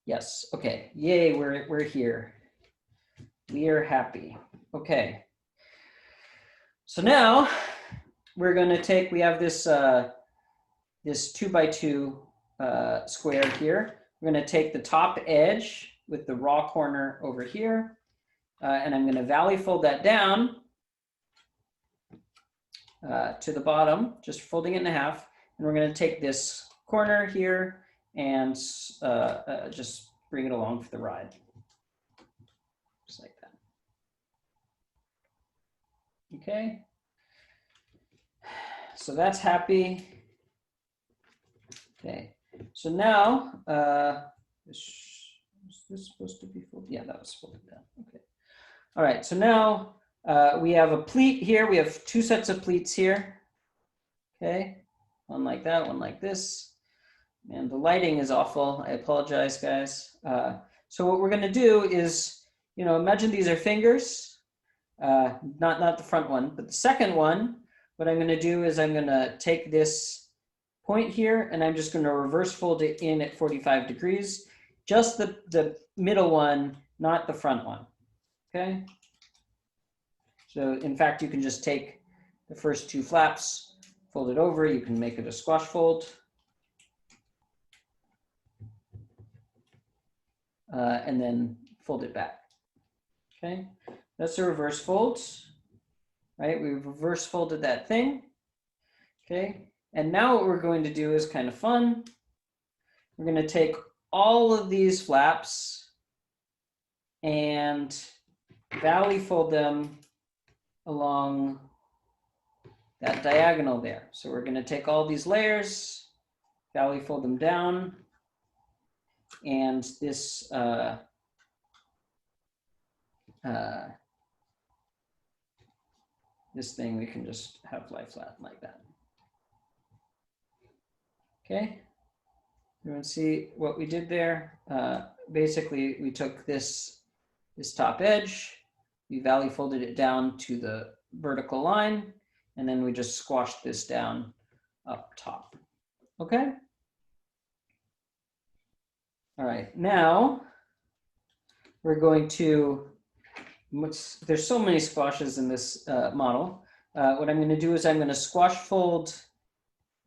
Yes, okay, yay, we're here. We are happy, okay. So now we're gonna take, we have this, this 2x2 square here. We're gonna take the top edge with the raw corner over here, and I'm gonna valley fold that down to the bottom, just folding it in half. And we're gonna take this corner here and just bring it along for the ride. Okay. So that's happy. Okay. So now, is this supposed to be folded? Yeah, that was folded down. Okay. All right. So now we have a pleat here. We have two sets of pleats here. Okay. One like that, one like this. And the lighting is awful. I apologize, guys. So what we're going to do is, imagine these are fingers. Not the front one, but the second one. What I'm going to do is I'm going to take this point here, and I'm just going to reverse fold it in at 45 degrees. Just the middle one, not the front one. Okay. So in fact, you can just take the first two flaps, fold it over. You can make it a squash fold. And then fold it back. Okay, that's the reverse folds, right? We've reverse folded that thing. Okay, and now what we're going to do is kind of fun. We're going to take all of these flaps and valley fold them along that diagonal there. So we're going to take all these layers, valley fold them down, and this this thing we can just have lie flat like that. Okay, everyone see what we did there? Basically, we took this top edge, we valley folded it down to the vertical line, and then we just squashed this down up top. Okay. All right, now we're going to, there's so many squashes in this model. What I'm going to do is I'm going to squash fold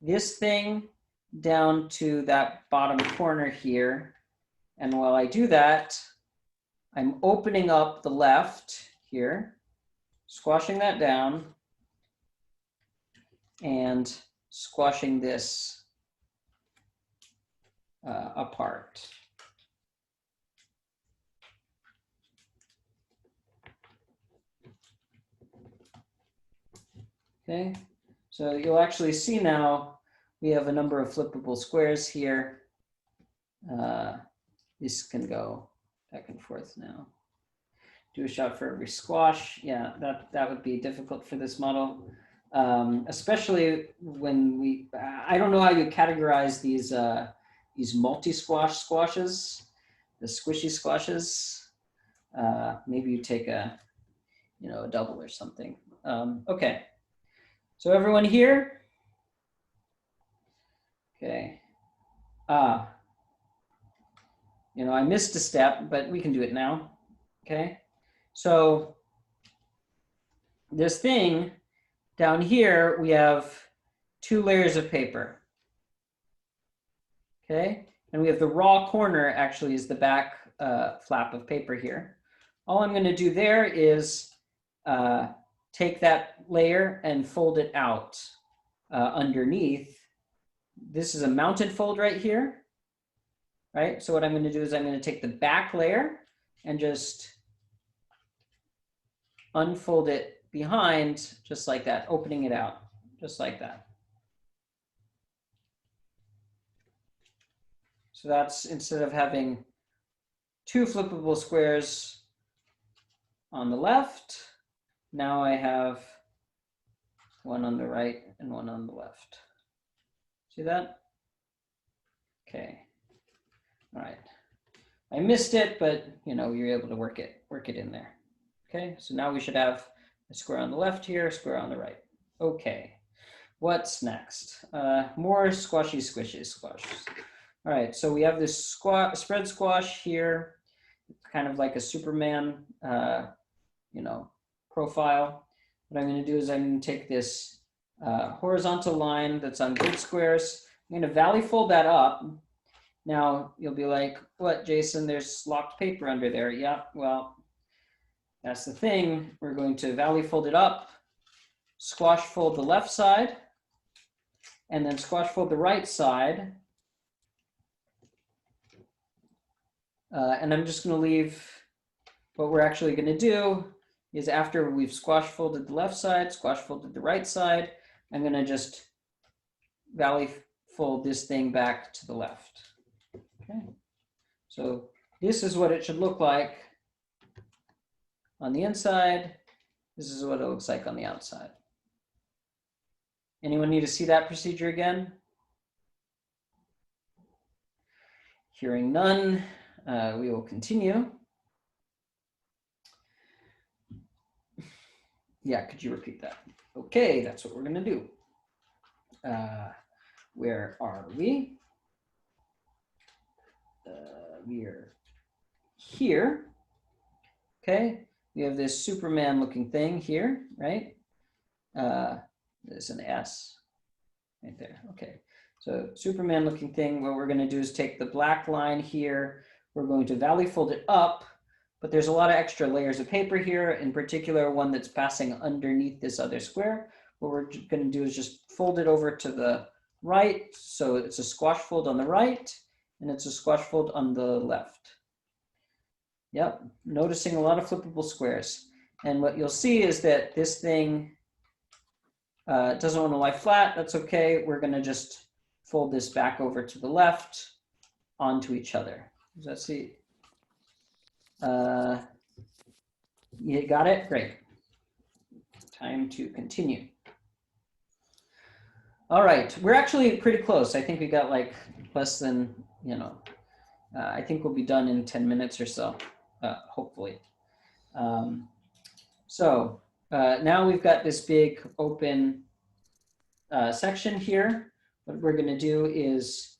this thing down to that bottom corner here. And while I do that, I'm opening up the left here, squashing that down, and squashing this apart. Okay, so you'll actually see now we have a number of flippable squares here. This can go back and forth now. Do a shot for every squash. Yeah, that would be difficult for this model, especially when I don't know how you categorize these multi-squash squashes, the squishy squashes. Maybe you take a double or something. Okay. So everyone here? Okay. I missed a step, but we can do it now. Okay. So this thing down here, we have 2 layers of paper. Okay. And we have the raw corner actually is the back flap of paper here. All I'm going to do there is take that layer and fold it out underneath. This is a mounted fold right here, right? So what I'm going to do is I'm going to take the back layer and just unfold it behind, just like that, opening it out, just like that. So that's, instead of having 2 flippable squares on the left, now I have one on the right and one on the left. See that? Okay. All right. I missed it, but you're able to work it in there. Okay. So now we should have a square on the left here, a square on the right. Okay. What's next? More squashy, squishy squashes. All right. So we have this spread squash here, kind of like a Superman, profile. What I'm going to do is I'm going to take this horizontal line that's on grid squares. I'm going to valley fold that up. Now you'll be like, what, Jason, there's locked paper under there. Yeah, well, that's the thing. We're going to valley fold it up, squash fold the left side, and then squash fold the right side. And I'm just going to leave what we're actually going to do is after we've squash folded the left side, squash folded the right side, I'm gonna just valley fold this thing back to the left. Okay, so this is what it should look like on the inside. This is what it looks like on the outside. Anyone need to see that procedure again? Hearing none, we will continue. Yeah, could you repeat that? Okay, that's what we're gonna do. Where are we? We are here. Okay, we have this Superman looking thing here, right? There's an S right there. Okay, so Superman looking thing, what we're going to do is take the black line here. We're going to valley fold it up, but there's a lot of extra layers of paper here, in particular one that's passing underneath this other square. What we're going to do is just fold it over to the right. So it's a squash fold on the right, and it's a squash fold on the left. Yep, noticing a lot of flippable squares. And what you'll see is that this thing doesn't want to lie flat. That's okay. We're going to just fold this back over to the left onto each other. Does that see? You got it? Great. Time to continue. All right, we're actually pretty close. I think we got like less than, I think we'll be done in 10 minutes or so, hopefully. Now we've got this big open section here. What we're gonna do is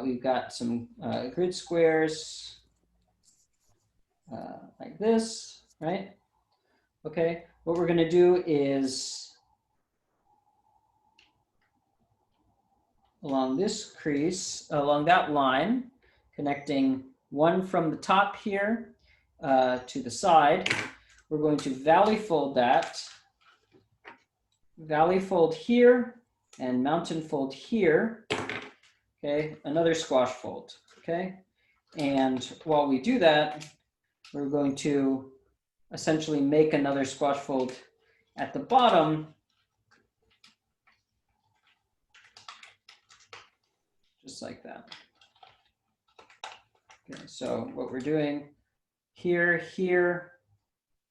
we've got some grid squares like this, right? Okay, what we're gonna do is along this crease, along that line, connecting one from the top here to the side, we're going to valley fold that, valley fold here, and mountain fold here, okay, another squash fold, okay? And while we do that, we're going to essentially make another squash fold at the bottom, just like that. Okay, so what we're doing here,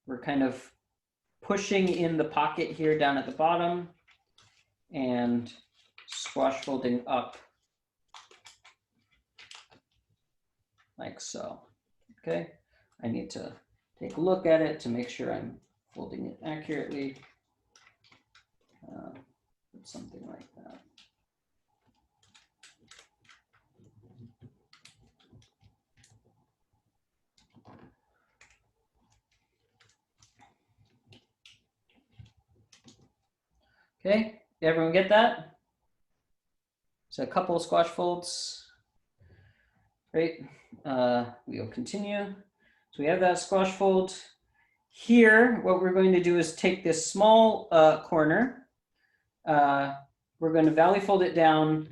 we're kind of pushing in the pocket here down at the bottom and squash folding up like so. Okay, I need to take a look at it to make sure I'm folding it accurately. Something like that. Okay, everyone get that? So a couple of squash folds. Great. We'll continue. So we have that squash fold. Here, what we're going to do is take this small corner. We're going to valley fold it down.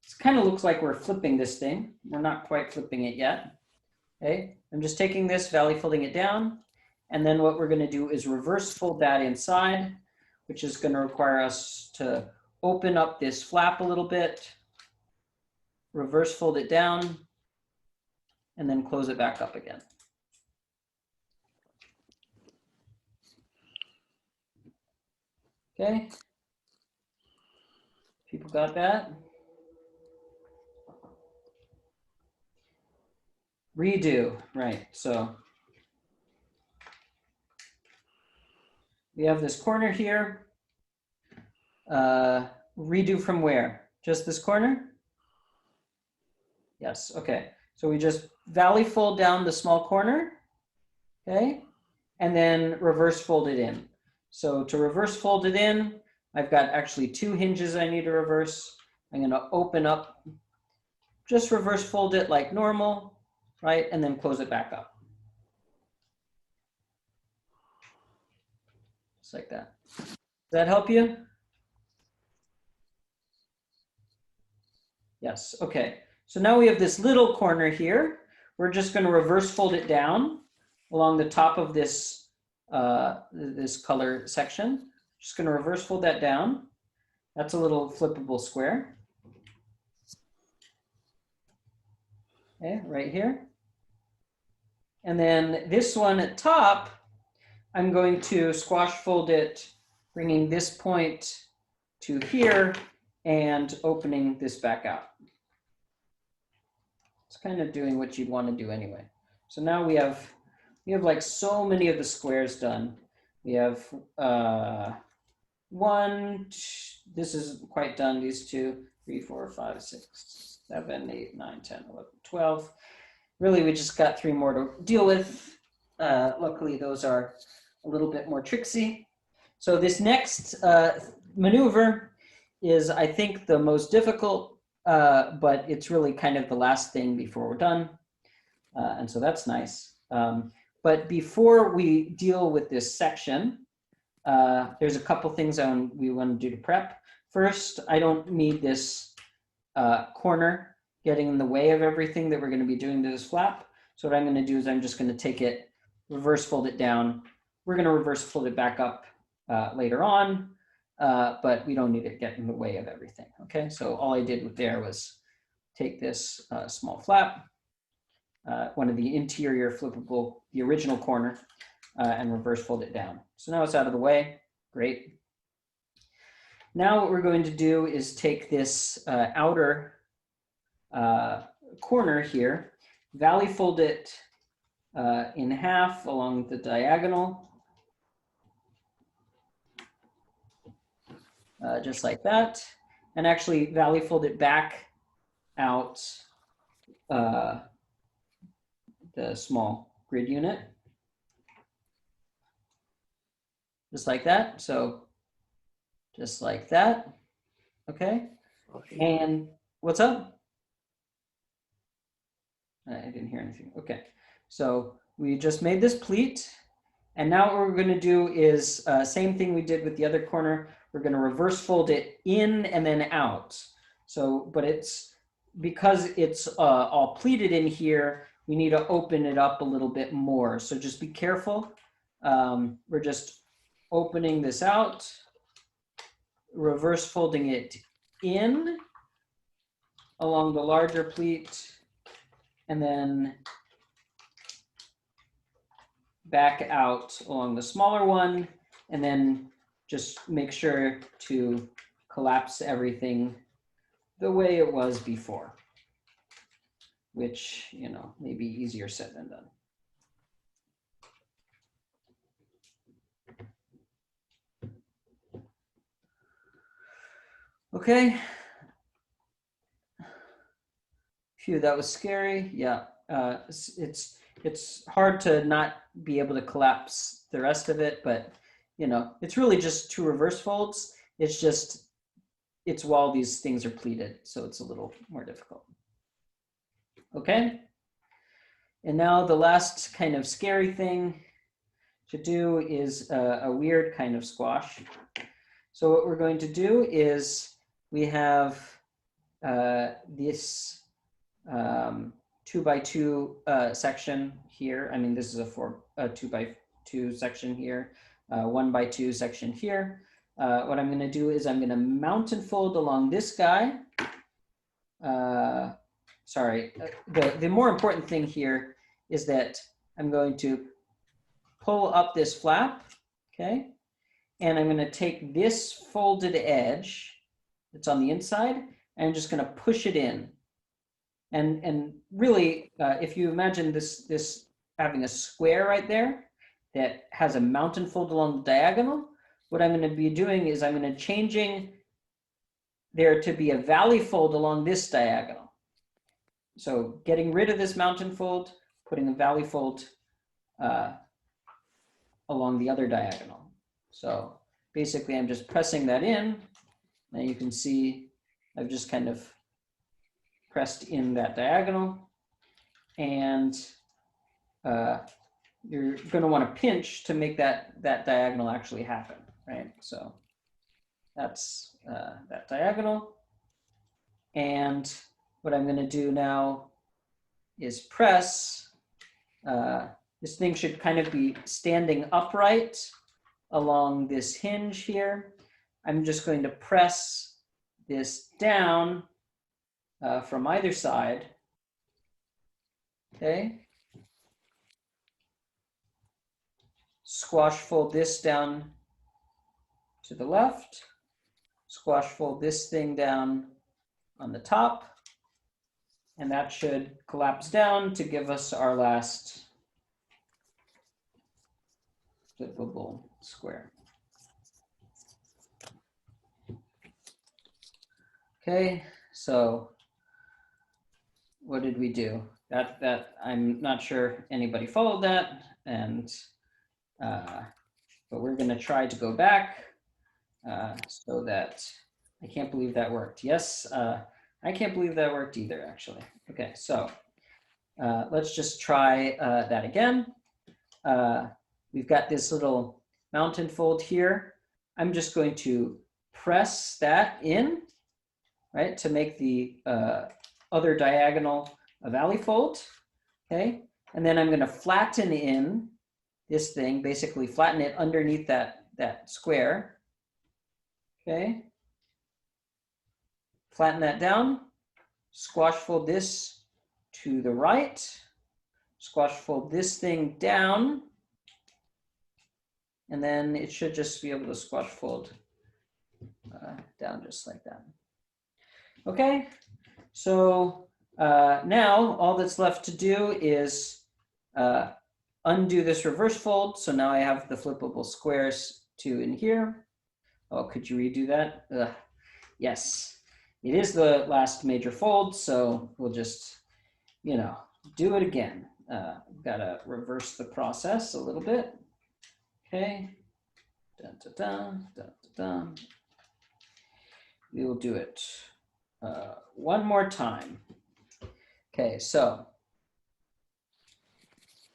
It kind of looks like we're flipping this thing. We're not quite flipping it yet. Okay, I'm just taking this, valley folding it down. And then what we're going to do is reverse fold that inside, which is going to require us to open up this flap a little bit, reverse fold it down, and then close it back up again. Okay, people got that? Redo, right, so we have this corner here. Redo from where? Just this corner? Yes, okay. So we just valley fold down the small corner, okay? And then reverse fold it in. So to reverse fold it in, I've got actually two hinges I need to reverse. I'm gonna open up, just reverse fold it like normal, right? And then close it back up. Just like that. Does that help you? Yes, okay. So now we have this little corner here. We're just going to reverse fold it down along the top of this this color section. Just going to reverse fold that down. That's a little flippable square. Okay, right here. And then this one at top, I'm going to squash fold it, bringing this point to here and opening this back out. It's kind of doing what you'd want to do anyway. So now we have like so many of the squares done. We have one, this is quite done, these 2, 3, 4, 5, 6, 7, 8, 9, 10, 11, 12. Really, we just got 3 more to deal with. Luckily, those are a little bit more tricksy. So this next maneuver is, I think, the most difficult, but it's really kind of the last thing before we're done. And so that's nice. But before we deal with this section, there's a couple things we want to do to prep. First, I don't need this corner getting in the way of everything that we're going to be doing to this flap. So what I'm going to do is I'm just going to take it, reverse fold it down. We're going to reverse fold it back up later on, but we don't need it get in the way of everything. Okay, so all I did with there was take this small flap, one of the interior flippable, the original corner, and reverse fold it down. So now it's out of the way. Great. Now what we're going to do is take this outer corner here, valley fold it in half along the diagonal, just like that, and actually valley fold it back out the small grid unit, just like that. So just like that. Okay. And what's up? I didn't hear anything. Okay. So we just made this pleat. And now what we're going to do is same thing we did with the other corner. We're going to reverse fold it in and then out. So, but it's because it's all pleated in here, we need to open it up a little bit more. So just be careful. We're just opening this out, reverse folding it in along the larger pleat, and then back out along the smaller one, and then just make sure to collapse everything the way it was before, which, you know, may be easier said than done. Okay. Phew, that was scary. Yeah, it's hard to not be able to collapse the rest of it, but you know, it's really just 2 reverse folds. It's while these things are pleated, so it's a little more difficult. Okay. And now the last kind of scary thing to do is a weird kind of squash. So what we're going to do is we have this 2x2 section here. I mean, this is a 2x2 section here, 1x2 section here. What I'm going to do is I'm going to mountain fold along this guy. Sorry, the more important thing here is that I'm going to pull up this flap, okay? And I'm going to take this folded edge that's on the inside, and I'm just going to push it in. And really, if you imagine this having a square right there that has a mountain fold along the diagonal, what I'm going to be doing is I'm going to changing there to be a valley fold along this diagonal. So getting rid of this mountain fold, putting a valley fold along the other diagonal. So basically I'm just pressing that in. Now you can see I've just kind of pressed in that diagonal, and you're going to want to pinch to make that diagonal actually happen, right? So that's that diagonal. And what I'm going to do now is press This thing should kind of be standing upright along this hinge here. I'm just going to press this down from either side. Okay. Squash fold this down to the left. Squash fold this thing down on the top. And that should collapse down to give us our last flippable square. Okay, so what did we do? That I'm not sure anybody followed that, and but we're going to try to go back so that I can't believe that worked. Yes, I can't believe that worked either, actually. Okay, so let's just try that again. We've got this little mountain fold here. I'm just going to press that in, right, to make the other diagonal a valley fold, okay? And then I'm going to flatten in this thing, basically flatten it underneath that square, okay? Flatten that down, squash fold this to the right, squash fold this thing down, and then it should just be able to squash fold down just like that. Okay, so now all that's left to do is undo this reverse fold. So now I have the flippable squares 2 in here. Oh, could you redo that? Yes, it is the last major fold, so we'll just, you know, do it again. Gotta reverse the process a little bit. Okay. Dun, dun, dun, dun, dun. We will do it one more time. Okay, so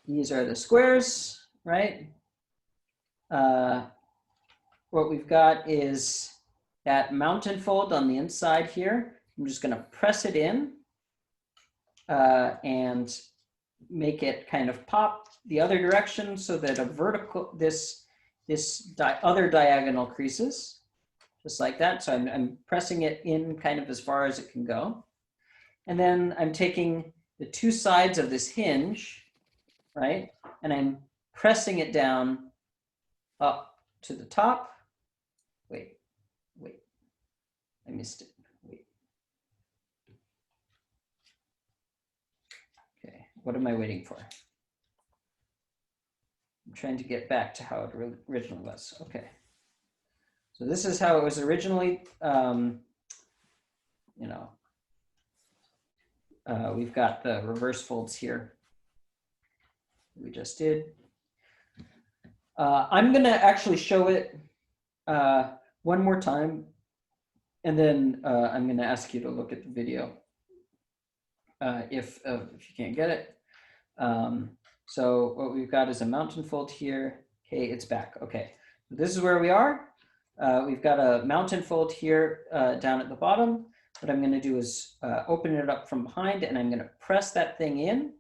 these are the squares, right? What we've got is that mountain fold on the inside here. I'm just going to press it in and make it kind of pop the other direction so that a vertical, this other diagonal creases, just like that. So I'm pressing it in kind of as far as it can go. And then I'm taking the 2 sides of this hinge, right? And I'm pressing it down up to the top. Wait, I missed it. Wait. Okay, what am I waiting for? I'm trying to get back to how it originally was. Okay. So this is how it was originally, you know, we've got the reverse folds here. We just did. I'm going to actually show it one more time, and then I'm going to ask you to look at the video if you can't get it. So what we've got is a mountain fold here. Okay, it's back. Okay, this is where we are. We've got a mountain fold here down at the bottom. What I'm going to do is open it up from behind, and I'm going to press that thing in.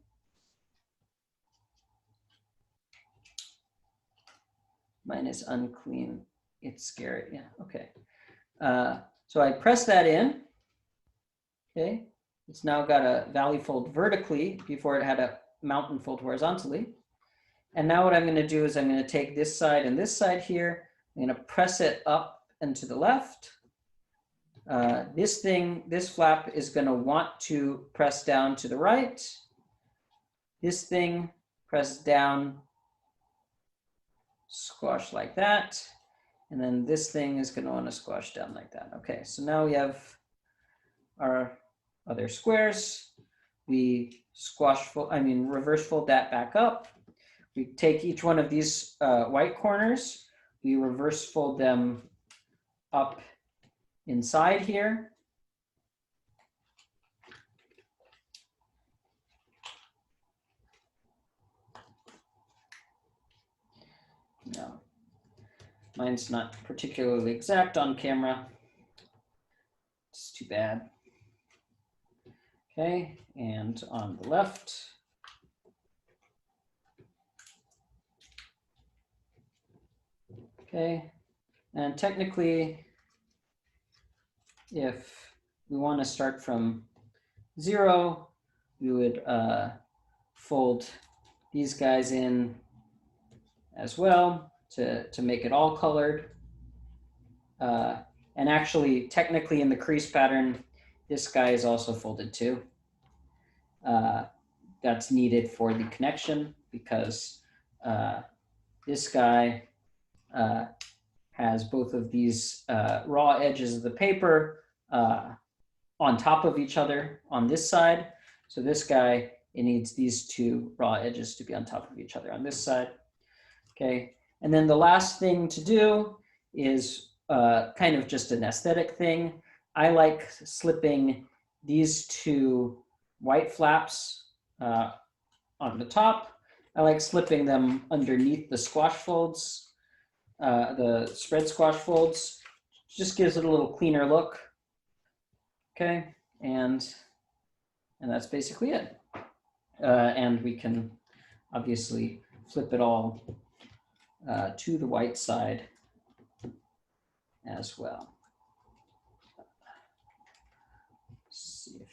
Mine is unclean. It's scary. Yeah, okay. So I press that in. Okay, it's now got a valley fold vertically. Before it had a mountain fold horizontally. And now what I'm going to do is I'm going to take this side and this side here. I'm going to press it up and to the left. This flap is going to want to press down to the right. This thing press down, squash like that. And then this thing is going to want to squash down like that. Okay, so now we have our other squares. We reverse fold that back up. We take each one of these white corners, we reverse fold them up inside here. No, mine's not particularly exact on camera. It's too bad. Okay, and on the left. Okay, and technically, if we want to start from 0, we would fold these guys in as well to make it all colored. And actually, technically in the crease pattern, this guy is also folded too. That's needed for the connection because this guy has both of these raw edges of the paper on top of each other on this side. So this guy, it needs these two raw edges to be on top of each other on this side. Okay, and then the last thing to do is kind of just an aesthetic thing. I like slipping these two white flaps on the top. I like slipping them underneath the squash folds, the spread squash folds. Just gives it a little cleaner look. Okay, and that's basically it. And we can obviously flip it all to the white side as well. Let's see if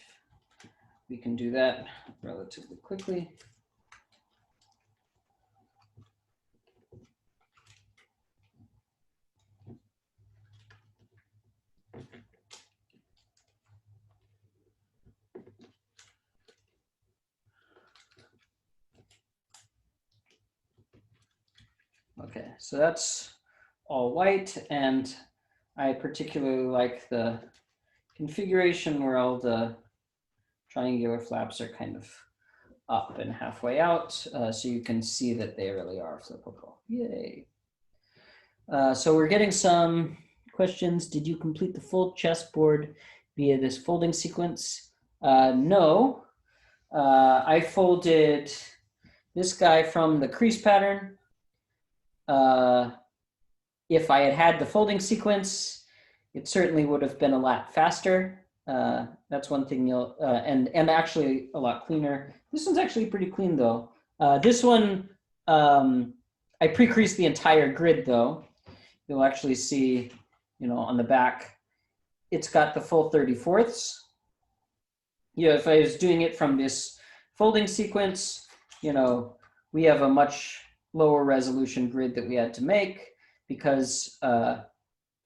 we can do that relatively quickly. Okay, so that's all white, and I particularly like the configuration where all the triangular flaps are kind of up and halfway out, so you can see that they really are flippable. Yay. So we're getting some questions. Did you complete the full chessboard via this folding sequence? No. I folded this guy from the crease pattern. If I had had the folding sequence, it certainly would have been a lot faster. That's one thing you'll, and actually a lot cleaner. This one's actually pretty clean though. This one, I pre-creased the entire grid though. You'll actually see, on the back, it's got the full 34ths. If I was doing it from this folding sequence, we have a much lower resolution grid that we had to make because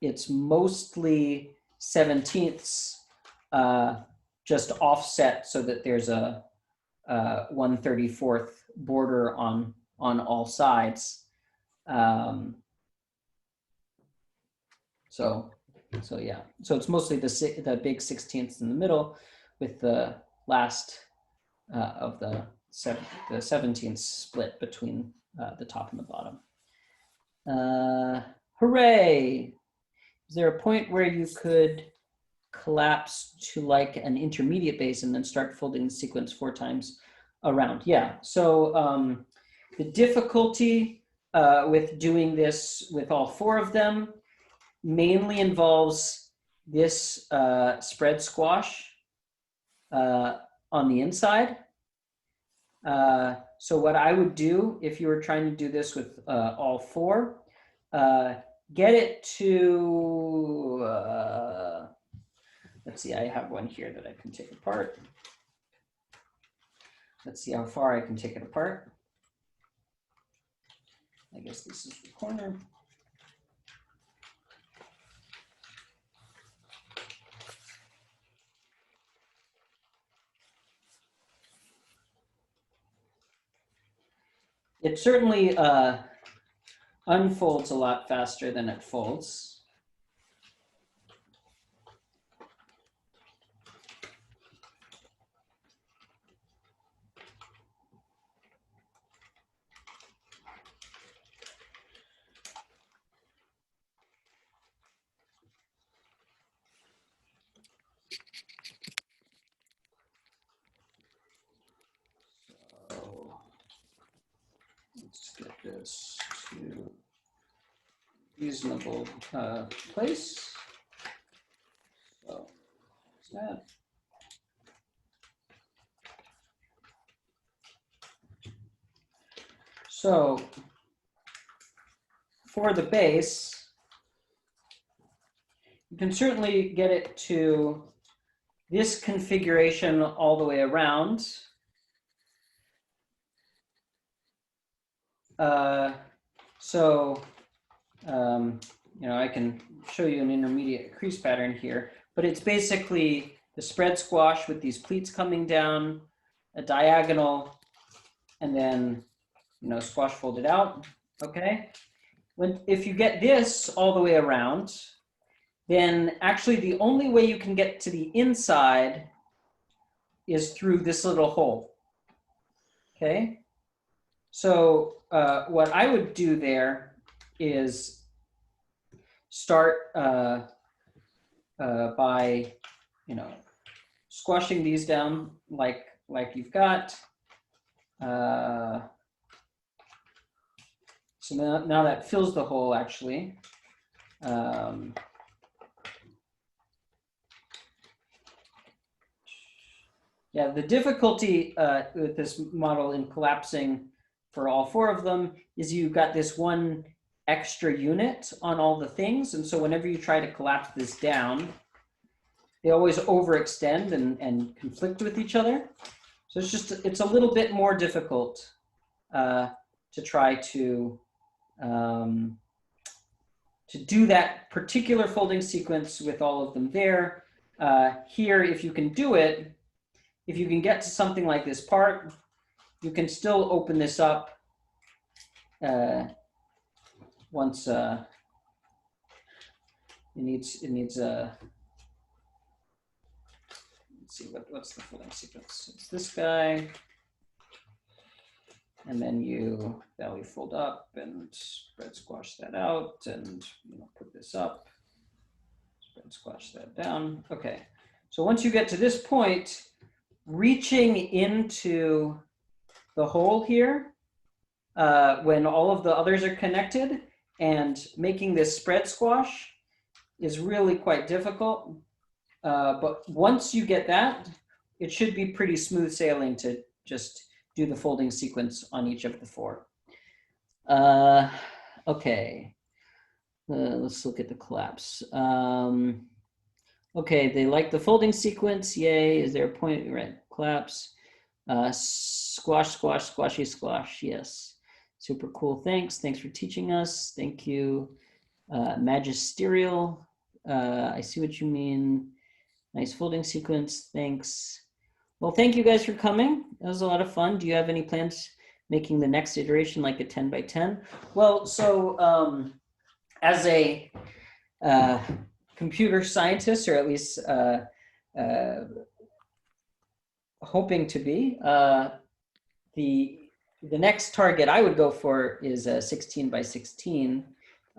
it's mostly 17ths just offset so that there's a 1/34th border on all sides. So yeah, so it's mostly the big 16ths in the middle with the last of the 17th split between the top and the bottom. Hooray! Is there a point where you could collapse to like an intermediate base and then start folding the sequence 4 times around? Yeah, so the difficulty with doing this with all 4 of them mainly involves this spread squash on the inside. So what I would do if you were trying to do this with all 4, get it to, let's see, I have one here that I can take apart. Let's see how far I can take it apart. I guess this is the corner. It certainly unfolds a lot faster than it folds. So let's get this to reasonable place. So there's that. So for the base, you can certainly get it to this configuration all the way around. You know, I can show you an intermediate crease pattern here, but it's basically the spread squash with these pleats coming down, a diagonal, and then, you know, squash folded out, okay? If you get this all the way around, then actually the only way you can get to the inside is through this little hole, okay? So what I would do there is start by, you know, squashing these down like you've got. So now that fills the hole actually. Yeah, the difficulty with this model in collapsing for all four of them is you got this one extra unit on all the things. And so whenever you try to collapse this down, they always overextend and conflict with each other. So it's a little bit more difficult to try to do that particular folding sequence with all of them there. Here, if you can do it, if you can get to something like this part, you can still open this up once it needs let's see, what's the folding sequence? It's this guy, and then you belly fold up and spread squash that out, and, you know, put this up, spread squash that down. Okay, so once you get to this point, reaching into the hole here when all of the others are connected and making this spread squash is really quite difficult. But once you get that, it should be pretty smooth sailing to just do the folding sequence on each of the four. Okay, let's look at the collapse. Okay, they like the folding sequence, yay. Is there a point? Right, collapse. Squash, squash, squashy, squash, yes. Super cool, thanks for teaching us. Thank you. Magisterial, I see what you mean. Nice folding sequence, thanks. Well, thank you guys for coming. That was a lot of fun. Do you have any plans making the next iteration like a 10 by 10? Well, so as a computer scientist, or at least hoping to be, the next target I would go for is a 16 by 16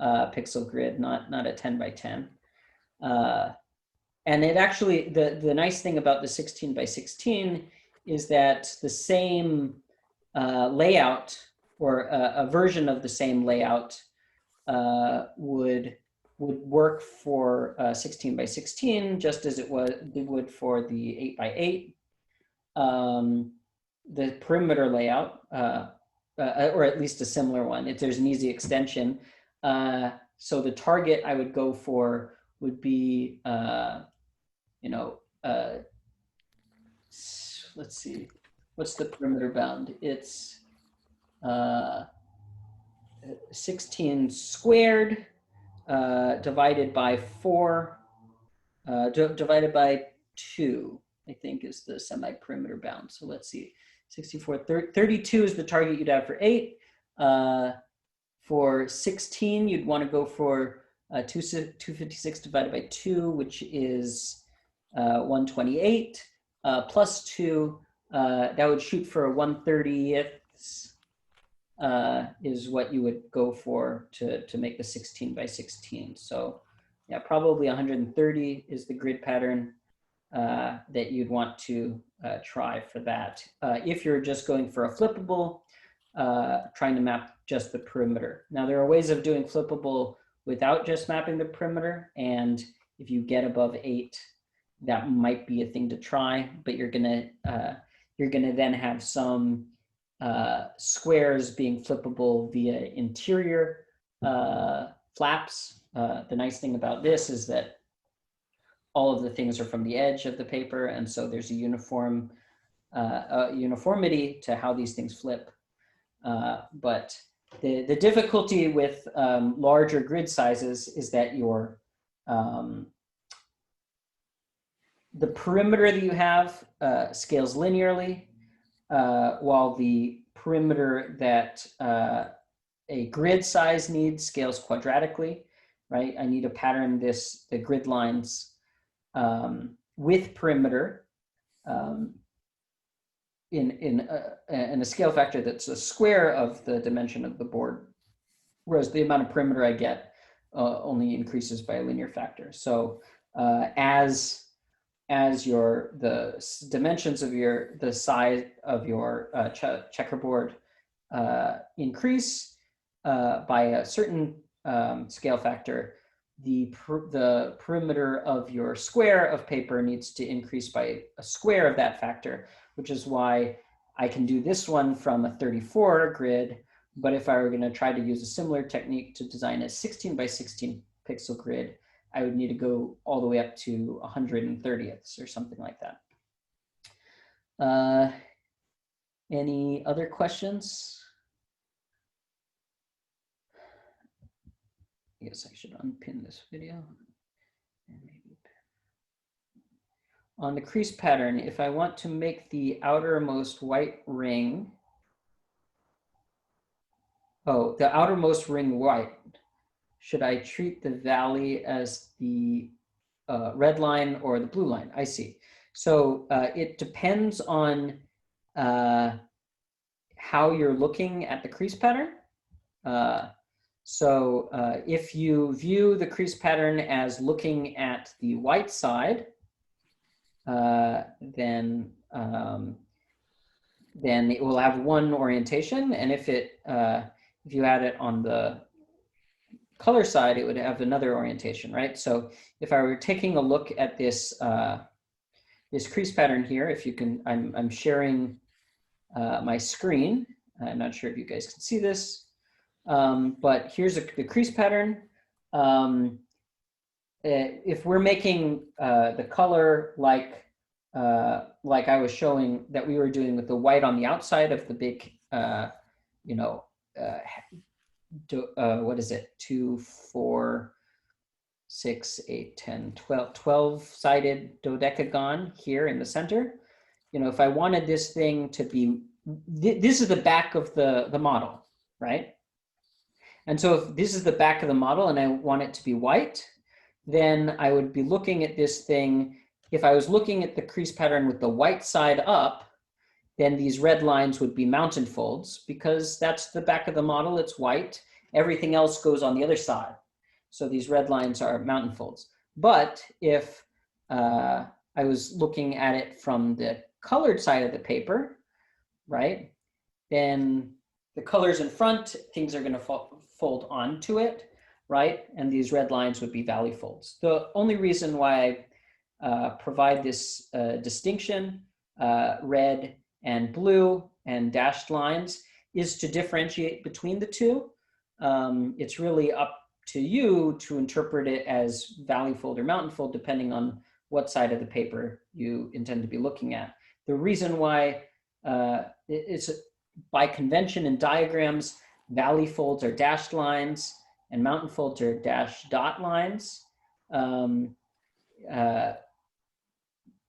pixel grid, not a 10 by 10. And it actually, the nice thing about the 16 by 16 is that the same layout, or a version of the same layout would work for 16 by 16, just as it would for the 8 by 8. The perimeter layout, or at least a similar one, if there's an easy extension. So the target I would go for would be, you know, let's see, what's the perimeter bound? It's 16 squared divided by 4, divided by 2, I think is the semi-perimeter bound. So let's see, 64, 32 is the target you'd have for 8. For 16, you'd want to go for 256 divided by 2, which is 128, plus 2, that would shoot for a 1/30th, is what you would go for to make the 16 by 16. So yeah, probably 130 is the grid pattern that you'd want to try for that. If you're just going for a flippable, trying to map just the perimeter. Now there are ways of doing flippable without just mapping the perimeter, and if you get above 8, that might be a thing to try, but you're gonna then have some squares being flippable via interior flaps. The nice thing about this is that all of the things are from the edge of the paper, and so there's a uniformity to how these things flip. But the difficulty with larger grid sizes is that your the perimeter that you have scales linearly, while the perimeter that a grid size needs scales quadratically, right? I need a pattern the grid lines with perimeter in a scale factor that's a square of the dimension of the board, whereas the amount of perimeter I get only increases by a linear factor. So as the dimensions of the size of your checkerboard increase by a certain scale factor, the perimeter of your square of paper needs to increase by a square of that factor, which is why I can do this one from a 34 grid. But if I were going to try to use a similar technique to design a 16 by 16 pixel grid, I would need to go all the way up to 130ths or something like that. Any other questions? I guess I should unpin this video. And maybe on the crease pattern, if I want to make the outermost white ring, the outermost ring white, should I treat the valley as the red line or the blue line? I see. So it depends on how you're looking at the crease pattern. So if you view the crease pattern as looking at the white side, then it will have one orientation, and if you had it on the color side, it would have another orientation, right? So if I were taking a look at this this crease pattern here, if you can, I'm sharing my screen. I'm not sure if you guys can see this, but here's the crease pattern. If we're making the color like I was showing that we were doing with the white on the outside of the big, what is it? 2, 4, 6, 8, 10, 12-sided dodecagon here in the center. If I wanted this thing to be, this is the back of the model, right? And so if this is the back of the model and I want it to be white, then I would be looking at this thing. If I was looking at the crease pattern with the white side up, then these red lines would be mountain folds because that's the back of the model, it's white. Everything else goes on the other side. So these red lines are mountain folds. But if I was looking at it from the colored side of the paper, right, then the colors in front, things are gonna fold onto it, right? And these red lines would be valley folds. The only reason why I provide this distinction, red and blue and dashed lines, is to differentiate between the two. It's really up to you to interpret it as valley fold or mountain fold, depending on what side of the paper you intend to be looking at. The reason why it's by convention in diagrams, valley folds are dashed lines and mountain folds are dashed dot lines.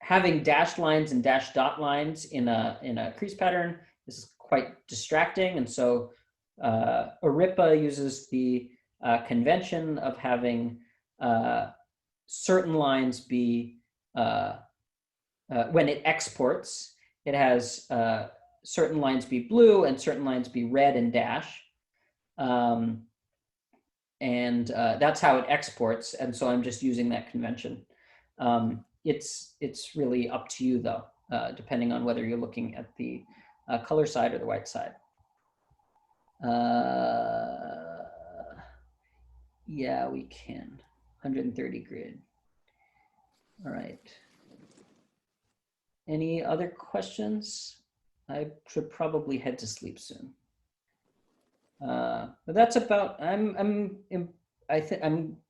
Having dashed lines and dashed dot lines in a crease pattern is quite distracting, and so Aripa uses the convention of having certain lines be when it exports, it has certain lines be blue and certain lines be red and dash, and that's how it exports. And so I'm just using that convention. It's really up to you though, depending on whether you're looking at the color side or the white side. Yeah, we can. 130 grid. All right. Any other questions? I should probably head to sleep soon. But that's about. I'm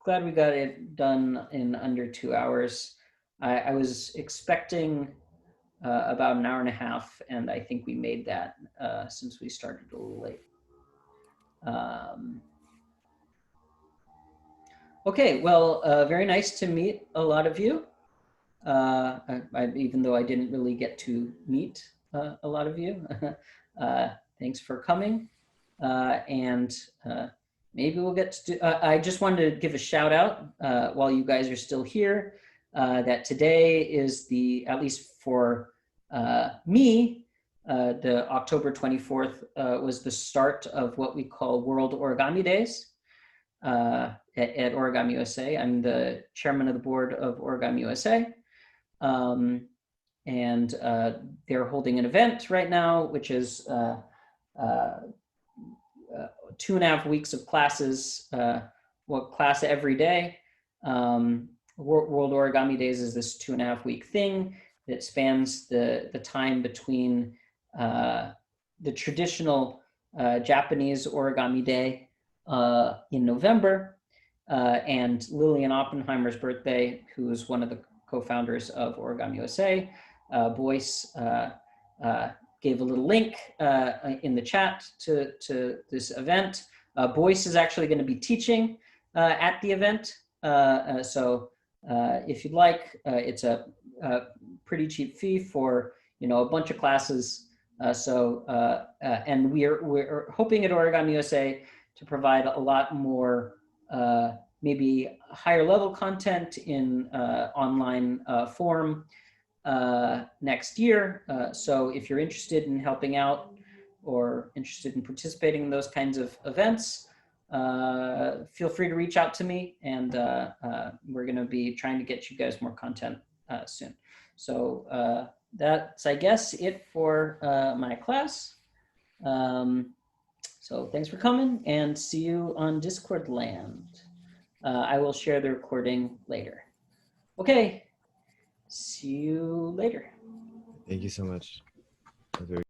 glad we got it done in under 2 hours. I was expecting about an hour and a half, and I think we made that since we started a little late. Okay, well, very nice to meet a lot of you. Even though I didn't really get to meet a lot of you, thanks for coming. And maybe we'll get to do, I just wanted to give a shout out while you guys are still here, that today is at least for me, the October 24th was the start of what we call World Origami Days at Origami USA. I'm the chairman of the board of Origami USA. And they're holding an event right now, which is 2.5 weeks of classes, class every day. World Origami Days is this 2.5 week thing that spans the time between the traditional Japanese Origami Day in November and Lillian Oppenheimer's birthday, who is one of the co-founders of Origami USA. Boyce gave a little link in the chat to this event. Boyce is actually going to be teaching at the event. So if you'd like, it's a pretty cheap fee for a bunch of classes. And we're hoping at Origami USA to provide a lot more maybe higher level content in online form next year. So if you're interested in helping out or interested in participating in those kinds of events, feel free to reach out to me, and we're going to be trying to get you guys more content soon. So that's, I guess, it for my class. So thanks for coming, and see you on Discord land. I will share the recording later. Okay, see you later. Thank you so much. That was very